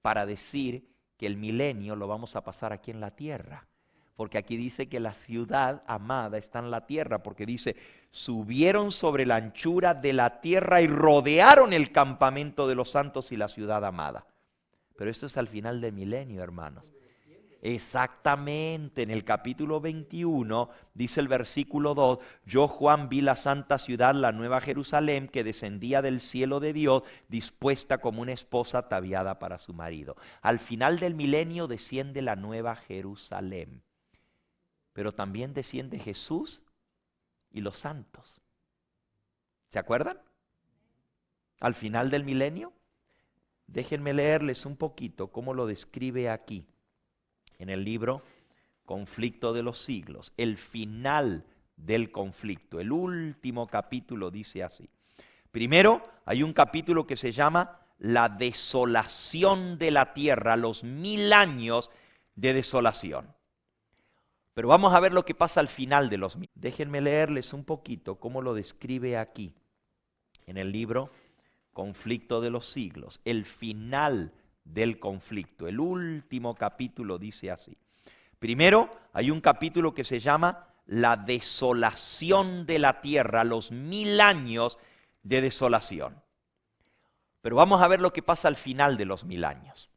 para decir que el milenio lo vamos a pasar aquí en la tierra. Porque aquí dice que la ciudad amada está en la tierra, porque dice, subieron sobre la anchura de la tierra y rodearon el campamento de los santos y la ciudad amada. Pero esto es al final del milenio, hermanos. Exactamente, en el capítulo 21, dice el versículo 2, yo Juan vi la santa ciudad, la nueva Jerusalén, que descendía del cielo de Dios, dispuesta como una esposa ataviada para su marido. Al final del milenio desciende la nueva Jerusalén. Pero también desciende Jesús y los santos. ¿Se acuerdan? Al final del milenio. Déjenme leerles un poquito cómo lo describe aquí, en el libro Conflicto de los Siglos. El final del conflicto, el último capítulo dice así. Primero, hay un capítulo que se llama La desolación de la tierra, los 1000 años de desolación. Pero vamos a ver lo que pasa al final de los milenios. Déjenme leerles un poquito cómo lo describe aquí, en el libro Conflicto de los Siglos. El final del conflicto, el último capítulo dice así. Primero, hay un capítulo que se llama La desolación de la tierra, los 1000 años de desolación. Pero vamos a ver lo que pasa al final de los 1000 años.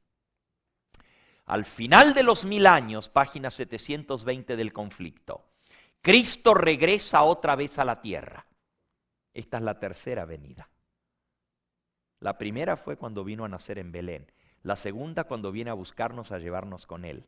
Al final de los 1000 años, página 720 del conflicto, Cristo regresa otra vez a la tierra. Esta es la tercera venida. La primera fue cuando vino a nacer en Belén. La segunda cuando viene a buscarnos, a llevarnos con Él.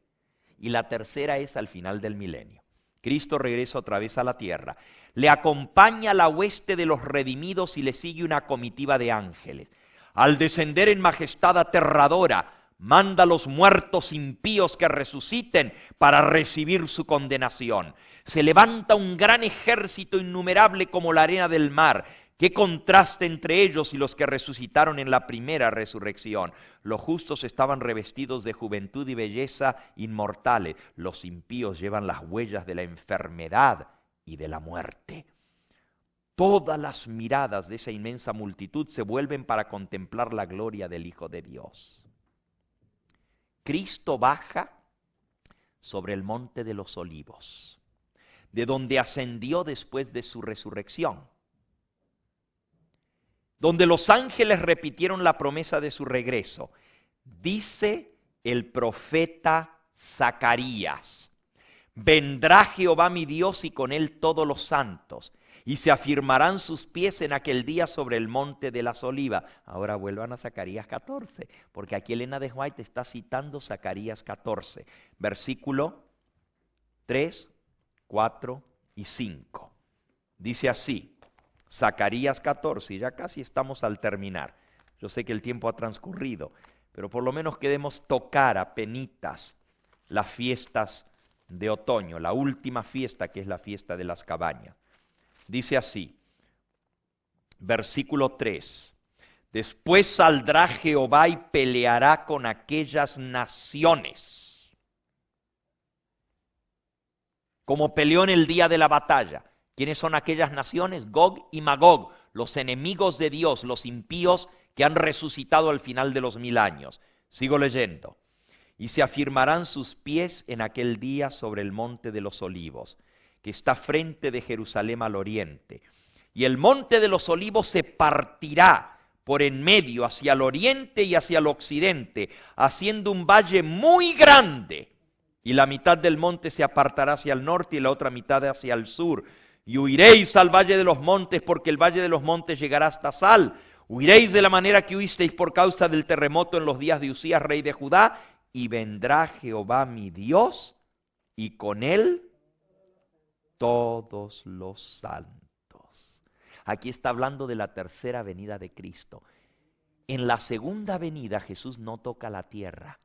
Y la tercera es al final del milenio. Cristo regresa otra vez a la tierra. Le acompaña la hueste de los redimidos y le sigue una comitiva de ángeles. Al descender en majestad aterradora, manda a los muertos impíos que resuciten para recibir su condenación. Se levanta un gran ejército innumerable como la arena del mar. Qué contraste entre ellos y los que resucitaron en la primera resurrección. Los justos estaban revestidos de juventud y belleza inmortales. Los impíos llevan las huellas de la enfermedad y de la muerte. Todas las miradas de esa inmensa multitud se vuelven para contemplar la gloria del Hijo de Dios. Cristo baja sobre el monte de los olivos, de donde ascendió después de su resurrección, donde los ángeles repitieron la promesa de su regreso. Dice el profeta Zacarías: vendrá Jehová mi Dios y con él todos los santos, y se afirmarán sus pies en aquel día sobre el monte de las olivas. Ahora vuelvan a Zacarías 14, porque aquí Elena de White está citando Zacarías 14, versículo 3, 4 y 5. Dice así, Zacarías 14, y ya casi estamos al terminar. Yo sé que el tiempo ha transcurrido, pero por lo menos queremos tocar apenitas las fiestas de otoño, la última fiesta, que es la fiesta de las cabañas. Dice así, versículo 3, después saldrá Jehová y peleará con aquellas naciones, como peleó en el día de la batalla. ¿Quiénes son aquellas naciones? Gog y Magog, los enemigos de Dios, los impíos que han resucitado al final de los 1000 años. Sigo leyendo. Y se afirmarán sus pies en aquel día sobre el monte de los olivos, que está frente de Jerusalén al oriente. Y el monte de los olivos se partirá por en medio hacia el oriente y hacia el occidente, haciendo un valle muy grande. Y la mitad del monte se apartará hacia el norte y la otra mitad hacia el sur. Y huiréis al valle de los montes, porque el valle de los montes llegará hasta Sal. Huiréis de la manera que huisteis por causa del terremoto en los días de Usías, rey de Judá. Y vendrá Jehová mi Dios, y con él todos los santos. Aquí está hablando de la tercera venida de Cristo. En la segunda venida Jesús no toca la tierra.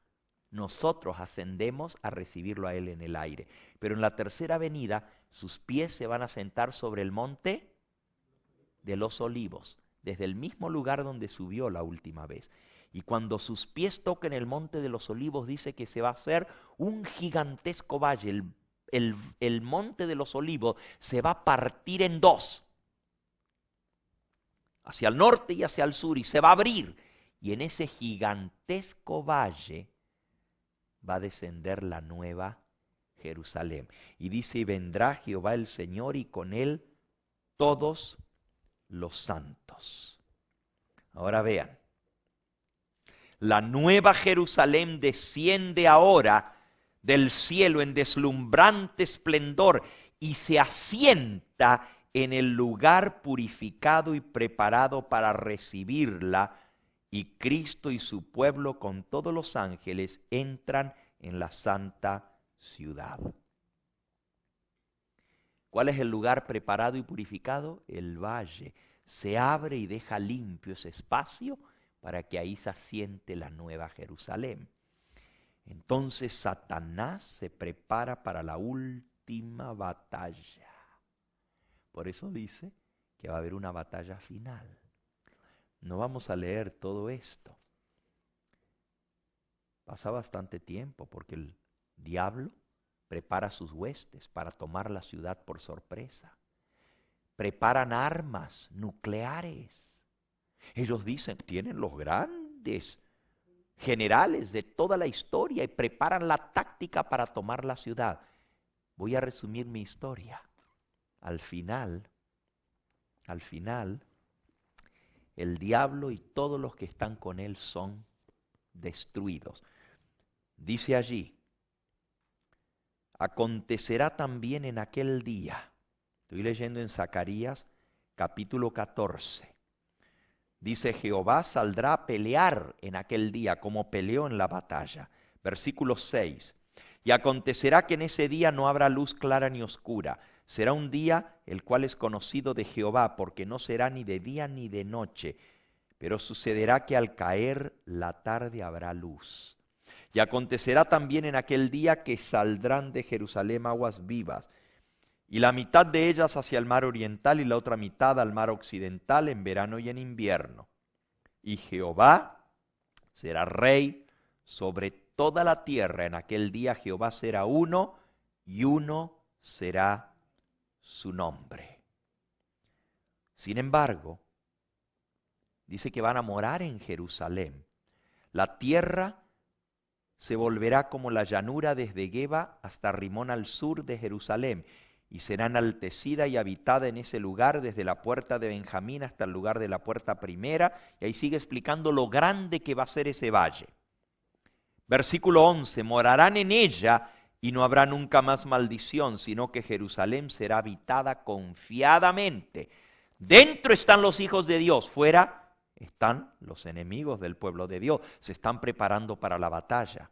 Nosotros ascendemos a recibirlo a Él en el aire. Pero en la tercera venida sus pies se van a sentar sobre el monte de los olivos, desde el mismo lugar donde subió la última vez. Y cuando sus pies toquen el monte de los olivos, dice que se va a hacer un gigantesco valle. El monte de los olivos se va a partir en dos, hacia el norte y hacia el sur, y se va a abrir. Y en ese gigantesco valle va a descender la nueva Jerusalén. Y dice, y vendrá Jehová el Señor y con él todos los santos. Ahora vean, la nueva Jerusalén desciende ahora del cielo en deslumbrante esplendor y se asienta en el lugar purificado y preparado para recibirla, y Cristo y su pueblo con todos los ángeles entran en la santa ciudad. ¿Cuál es el lugar preparado y purificado? El valle. Se abre y deja limpio ese espacio para que ahí se asiente la nueva Jerusalén. Entonces Satanás se prepara para la última batalla. Por eso dice que va a haber una batalla final. No vamos a leer todo esto. Pasa bastante tiempo porque el diablo prepara sus huestes para tomar la ciudad por sorpresa. Preparan armas nucleares. Ellos dicen, tienen los grandes generales de toda la historia y preparan la táctica para tomar la ciudad. Voy a resumir mi historia. Al final, el diablo y todos los que están con él son destruidos. Dice allí, acontecerá también en aquel día, estoy leyendo en Zacarías capítulo 14, dice Jehová saldrá a pelear en aquel día como peleó en la batalla. Versículo 6, y acontecerá que en ese día no habrá luz clara ni oscura, será un día el cual es conocido de Jehová, porque no será ni de día ni de noche, pero sucederá que al caer la tarde habrá luz. Y acontecerá también en aquel día que saldrán de Jerusalén aguas vivas, y la mitad de ellas hacia el mar oriental y la otra mitad al mar occidental en verano y en invierno. Y Jehová será rey sobre toda la tierra. En aquel día Jehová será uno y uno será su nombre. Sin embargo, dice que van a morar en Jerusalén. La tierra se volverá como la llanura desde Geba hasta Rimón al sur de Jerusalén, y será enaltecida y habitada en ese lugar desde la puerta de Benjamín hasta el lugar de la puerta primera, y ahí sigue explicando lo grande que va a ser ese valle. Versículo 11, morarán en ella y no habrá nunca más maldición, sino que Jerusalén será habitada confiadamente. Dentro están los hijos de Dios, fuera están los enemigos del pueblo de Dios, se están preparando para la batalla.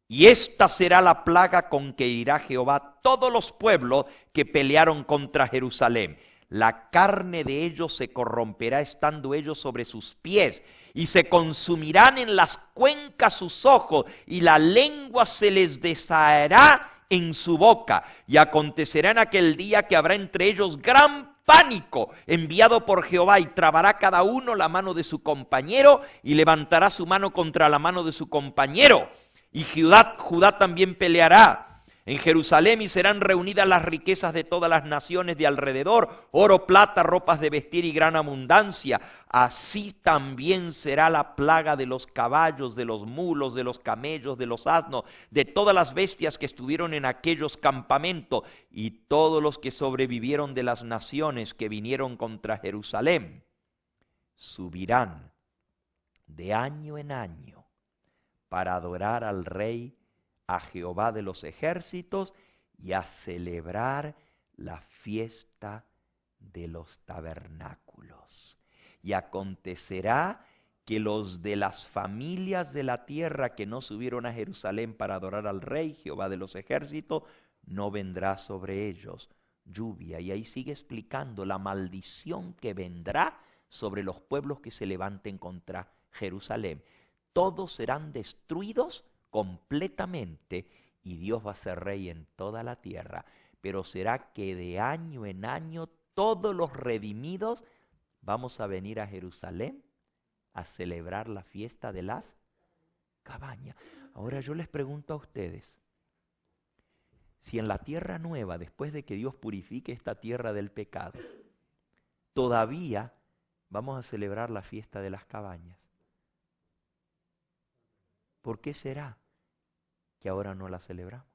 Y esta será la plaga con que irá Jehová todos los pueblos que pelearon contra Jerusalén. La carne de ellos se corromperá estando ellos sobre sus pies, y se consumirán en las cuencas sus ojos, y la lengua se les deshacerá en su boca. Y acontecerá en aquel día que habrá entre ellos gran pánico enviado por Jehová, y trabará cada uno la mano de su compañero y levantará su mano contra la mano de su compañero. Y Judá también peleará en Jerusalén, y serán reunidas las riquezas de todas las naciones de alrededor, oro, plata, ropas de vestir y gran abundancia. Así también será la plaga de los caballos, de los mulos, de los camellos, de los asnos, de todas las bestias que estuvieron en aquellos campamentos, y todos los que sobrevivieron de las naciones que vinieron contra Jerusalén subirán de año en año para adorar al Rey, a Jehová de los ejércitos, y a celebrar la fiesta de los tabernáculos. Y acontecerá que los de las familias de la tierra que no subieron a Jerusalén para adorar al Rey, Jehová de los ejércitos, no vendrá sobre ellos lluvia. Y ahí sigue explicando la maldición que vendrá sobre los pueblos que se levanten contra Jerusalén. Todos serán destruidos completamente, y Dios va a ser rey en toda la tierra. Pero será que de año en año todos los redimidos vamos a venir a Jerusalén a celebrar la fiesta de las cabañas. Ahora yo les pregunto a ustedes, si en la tierra nueva, después de que Dios purifique esta tierra del pecado, todavía vamos a celebrar la fiesta de las cabañas, ¿por qué será que ahora no la celebramos?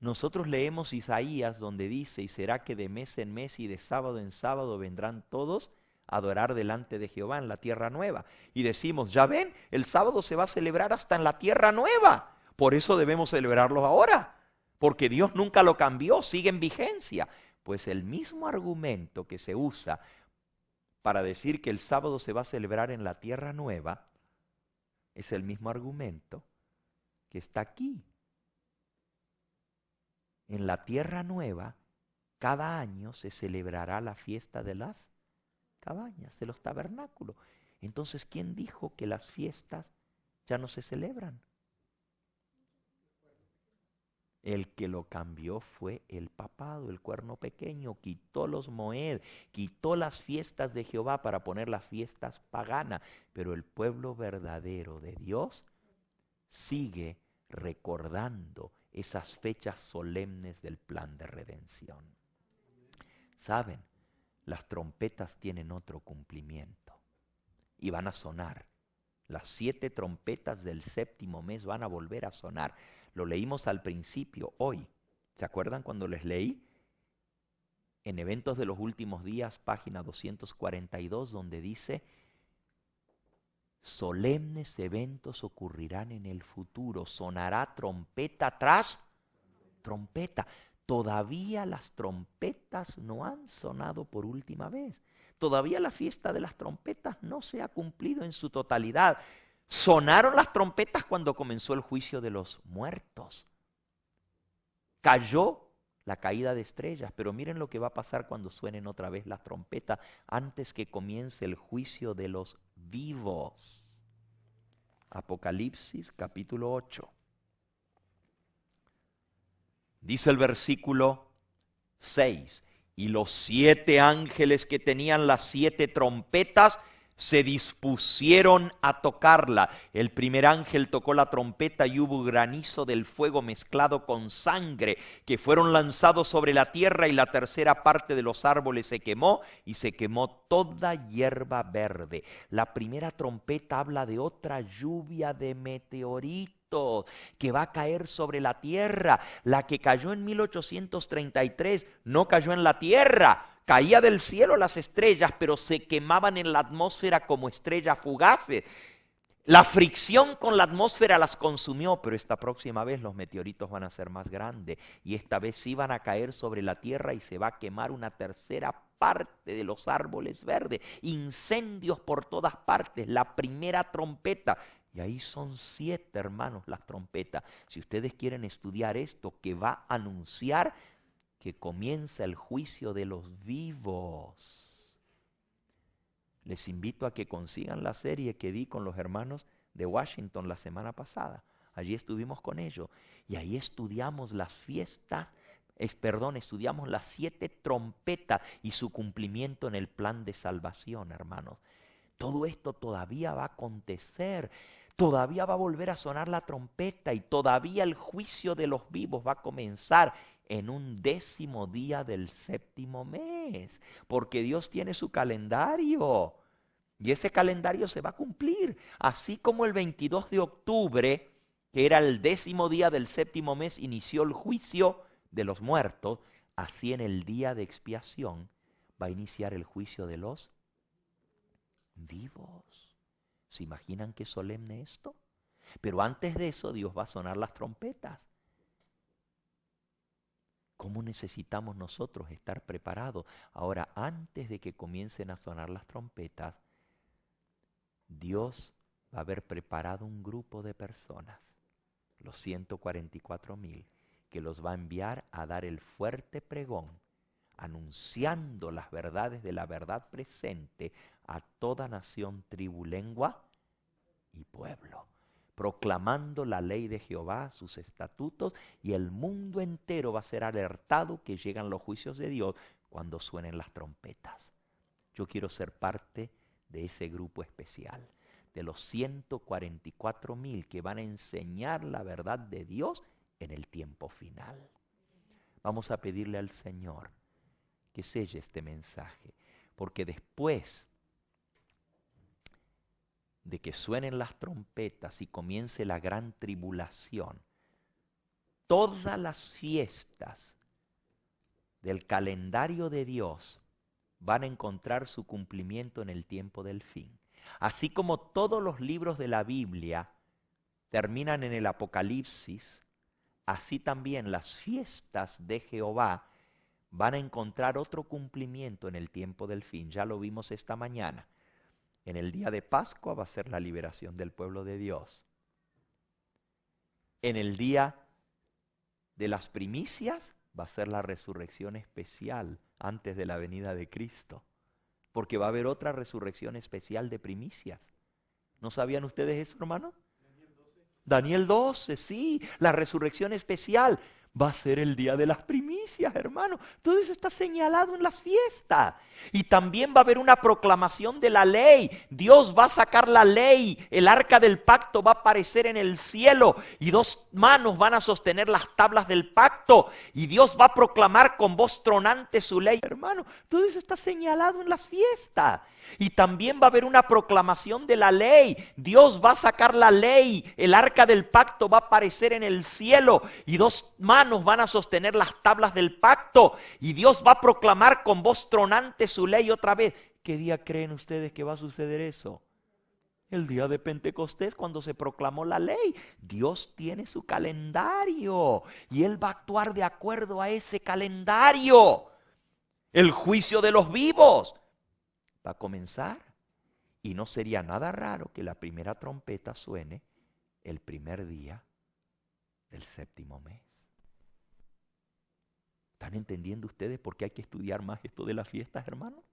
Nosotros leemos Isaías donde dice, y será que de mes en mes y de sábado en sábado vendrán todos a adorar delante de Jehová en la tierra nueva. Y decimos, ya ven, el sábado se va a celebrar hasta en la tierra nueva. Por eso debemos celebrarlo ahora, porque Dios nunca lo cambió, sigue en vigencia. Pues el mismo argumento que se usa para decir que el sábado se va a celebrar en la tierra nueva, es el mismo argumento que está aquí. En la tierra nueva, cada año se celebrará la fiesta de las cabañas, de los tabernáculos. Entonces, ¿quién dijo que las fiestas ya no se celebran? El que lo cambió fue el papado, el cuerno pequeño, quitó los moed, quitó las fiestas de Jehová para poner las fiestas paganas, pero el pueblo verdadero de Dios sigue recordando esas fechas solemnes del plan de redención. ¿Saben? Las trompetas tienen otro cumplimiento y van a sonar. Las 7 trompetas del 7º mes van a volver a sonar. Lo leímos al principio, hoy. ¿Se acuerdan cuando les leí? En Eventos de los Últimos Días, página 242, donde dice: solemnes eventos ocurrirán en el futuro, sonará trompeta tras trompeta. Todavía las trompetas no han sonado por última vez. Todavía la fiesta de las trompetas no se ha cumplido en su totalidad. Sonaron las trompetas cuando comenzó el juicio de los muertos. Cayó la caída de estrellas, pero miren lo que va a pasar cuando suenen otra vez las trompetas antes que comience el juicio de los vivos. Apocalipsis capítulo 8. Dice el versículo 6, y los 7 ángeles que tenían las 7 trompetas se dispusieron a tocarla. El primer ángel tocó la trompeta y hubo granizo del fuego mezclado con sangre que fueron lanzados sobre la tierra, y la tercera parte de los árboles se quemó y se quemó toda hierba verde. La primera trompeta habla de otra lluvia de meteoritos que va a caer sobre la tierra. La que cayó en 1833 no cayó en la tierra. Caía del cielo las estrellas, pero se quemaban en la atmósfera como estrellas fugaces. La fricción con la atmósfera las consumió, pero esta próxima vez los meteoritos van a ser más grandes. Y esta vez sí van a caer sobre la tierra y se va a quemar una tercera parte de los árboles verdes. Incendios por todas partes. La primera trompeta. Y ahí son 7, hermanos, las trompetas. Si ustedes quieren estudiar esto, que va a anunciar que comienza el juicio de los vivos. Les invito a que consigan la serie que di con los hermanos de Washington la semana pasada. Allí estuvimos con ellos y ahí estudiamos las fiestas, estudiamos las 7 trompetas y su cumplimiento en el plan de salvación, hermanos. Todo esto todavía va a acontecer. Todavía va a volver a sonar la trompeta y todavía el juicio de los vivos va a comenzar en un 10º día del 7º mes, porque Dios tiene su calendario y ese calendario se va a cumplir, así como el 22 de octubre, que era el 10º día del 7º mes, inició el juicio de los muertos, así en el día de expiación va a iniciar el juicio de los vivos. ¿Se imaginan qué solemne esto? Pero antes de eso Dios va a sonar las trompetas. ¿Cómo necesitamos nosotros estar preparados? Ahora, antes de que comiencen a sonar las trompetas, Dios va a haber preparado un grupo de personas, los 144,000, que los va a enviar a dar el fuerte pregón, anunciando las verdades de la verdad presente a toda nación, tribu, lengua y pueblo, proclamando la ley de Jehová, sus estatutos, y el mundo entero va a ser alertado que llegan los juicios de Dios cuando suenen las trompetas. Yo quiero ser parte de ese grupo especial, de los 144,000 que van a enseñar la verdad de Dios en el tiempo final. Vamos a pedirle al Señor que selle este mensaje, porque después de que suenen las trompetas y comience la gran tribulación, todas las fiestas del calendario de Dios van a encontrar su cumplimiento en el tiempo del fin. Así como todos los libros de la Biblia terminan en el Apocalipsis, así también las fiestas de Jehová van a encontrar otro cumplimiento en el tiempo del fin. Ya lo vimos esta mañana. En el día de Pascua va a ser la liberación del pueblo de Dios. En el día de las primicias va a ser la resurrección especial antes de la venida de Cristo. Porque va a haber otra resurrección especial de primicias. ¿No sabían ustedes eso, hermano? Daniel 12, sí, la resurrección especial. Va a ser el día de las primicias, hermano. Todo eso está señalado en las fiestas. Y también va a haber una proclamación de la ley. Dios va a sacar la ley. El arca del pacto va a aparecer en el cielo. Y 2 manos van a sostener las tablas del pacto. Y Dios va a proclamar con voz tronante su ley. Hermano, todo eso está señalado en las fiestas. Y también va a haber una proclamación de la ley. Dios va a sacar la ley. El arca del pacto va a aparecer en el cielo. Y 2 manos van a sostener las tablas del pacto. Y Dios va a proclamar con voz tronante su ley otra vez. ¿Qué día creen ustedes que va a suceder eso? El día de Pentecostés, cuando se proclamó la ley. Dios tiene su calendario. Y Él va a actuar de acuerdo a ese calendario. El juicio de los vivos va a comenzar, y no sería nada raro que la primera trompeta suene el primer día del 7º mes. ¿Están entendiendo ustedes por qué hay que estudiar más esto de las fiestas, hermanos?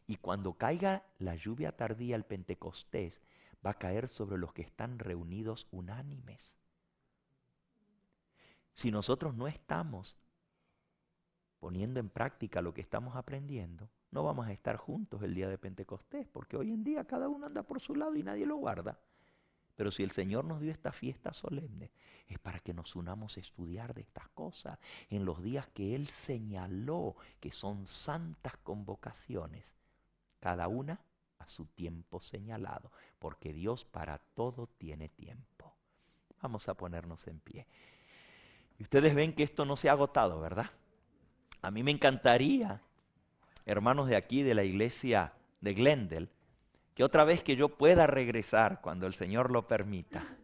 Y cuando caiga la lluvia tardía el Pentecostés, va a caer sobre los que están reunidos unánimes. Si nosotros no estamos poniendo en práctica lo que estamos aprendiendo, no vamos a estar juntos el día de Pentecostés, porque hoy en día cada uno anda por su lado y nadie lo guarda. Pero si el Señor nos dio esta fiesta solemne, es para que nos unamos a estudiar de estas cosas en los días que Él señaló, que son santas convocaciones, cada una a su tiempo señalado, porque Dios para todo tiene tiempo. Vamos a ponernos en pie. Y ustedes ven que esto no se ha agotado, ¿verdad? A mí me encantaría, hermanos de aquí, de la iglesia de Glendale, que otra vez que yo pueda regresar, cuando el Señor lo permita,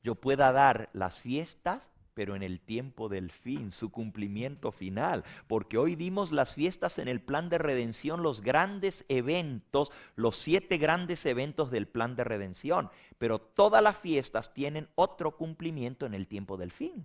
yo pueda dar las fiestas, pero en el tiempo del fin, su cumplimiento final. Porque hoy dimos las fiestas en el plan de redención, los grandes eventos, los 7 grandes eventos del plan de redención. Pero todas las fiestas tienen otro cumplimiento en el tiempo del fin.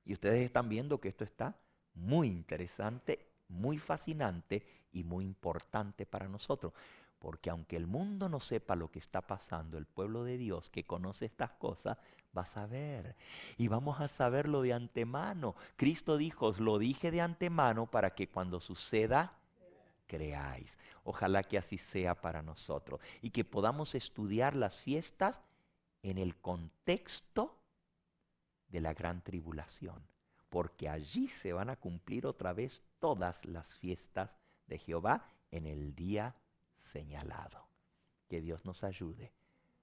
Y ustedes están viendo que esto está muy interesante, muy fascinante y muy importante para nosotros. Porque aunque el mundo no sepa lo que está pasando, el pueblo de Dios que conoce estas cosas va a saber. Y vamos a saberlo de antemano. Cristo dijo, os lo dije de antemano para que cuando suceda, creáis. Ojalá que así sea para nosotros. Y que podamos estudiar las fiestas en el contexto de la gran tribulación. Porque allí se van a cumplir otra vez todas las fiestas de Jehová en el día señalado. Que Dios nos ayude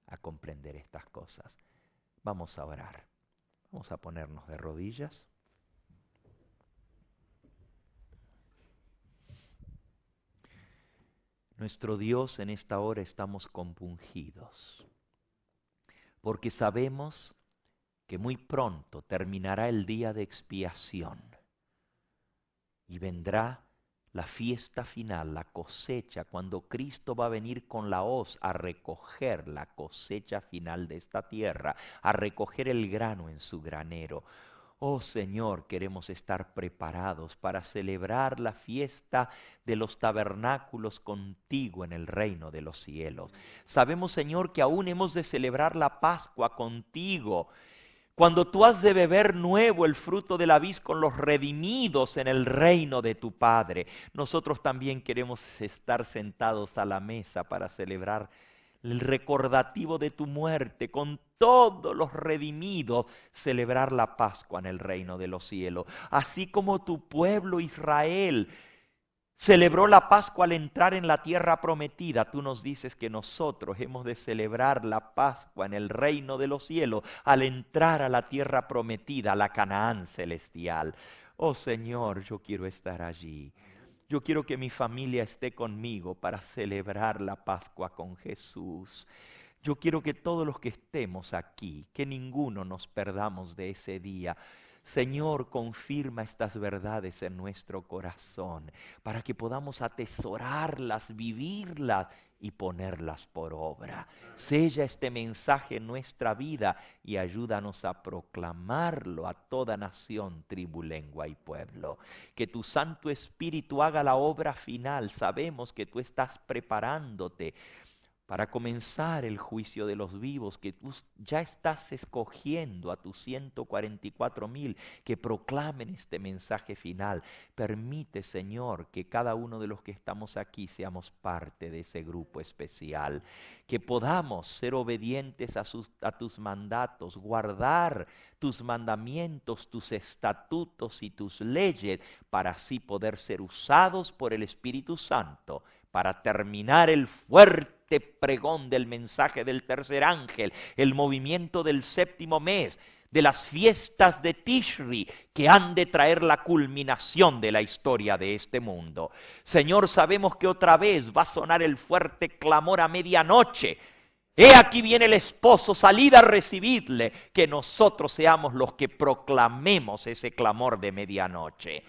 a comprender estas cosas. Vamos a orar. Vamos a ponernos de rodillas. Nuestro Dios, en esta hora estamos compungidos, porque sabemos que muy pronto terminará el día de expiación y vendrá la fiesta final, la cosecha, cuando Cristo va a venir con la hoz a recoger la cosecha final de esta tierra, a recoger el grano en su granero. Oh Señor, queremos estar preparados para celebrar la fiesta de los tabernáculos contigo en el reino de los cielos. Sabemos, Señor, que aún hemos de celebrar la Pascua contigo, cuando tú has de beber nuevo el fruto de la vid con los redimidos en el reino de tu Padre. Nosotros también queremos estar sentados a la mesa para celebrar el recordativo de tu muerte, con todos los redimidos, celebrar la Pascua en el reino de los cielos. Así como tu pueblo Israel celebró la Pascua al entrar en la tierra prometida, tú nos dices que nosotros hemos de celebrar la Pascua en el reino de los cielos al entrar a la tierra prometida, a la Canaán celestial. Oh Señor, yo quiero estar allí. Yo quiero que mi familia esté conmigo para celebrar la Pascua con Jesús. Yo quiero que todos los que estemos aquí, que ninguno nos perdamos de ese día. Señor, confirma estas verdades en nuestro corazón para que podamos atesorarlas, vivirlas y ponerlas por obra. Sella este mensaje en nuestra vida y ayúdanos a proclamarlo a toda nación, tribu, lengua y pueblo. Que tu Santo Espíritu haga la obra final. Sabemos que tú estás preparándote para comenzar el juicio de los vivos, que tú ya estás escogiendo a tus 144,000 que proclamen este mensaje final. Permite, Señor, que cada uno de los que estamos aquí seamos parte de ese grupo especial, que podamos ser obedientes a tus mandatos, guardar tus mandamientos, tus estatutos y tus leyes, para así poder ser usados por el Espíritu Santo para terminar el fuerte pregón del mensaje del tercer ángel, el movimiento del séptimo mes, de las fiestas de Tishri, que han de traer la culminación de la historia de este mundo. Señor, sabemos que otra vez va a sonar el fuerte clamor a medianoche. He aquí viene el esposo, salid a recibirle, que nosotros seamos los que proclamemos ese clamor de medianoche.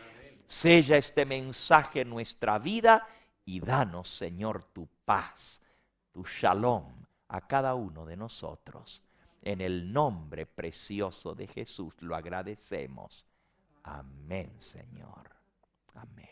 Sella este mensaje en nuestra vida y danos, Señor, tu paz, tu shalom a cada uno de nosotros. En el nombre precioso de Jesús lo agradecemos. Amén, Señor. Amén.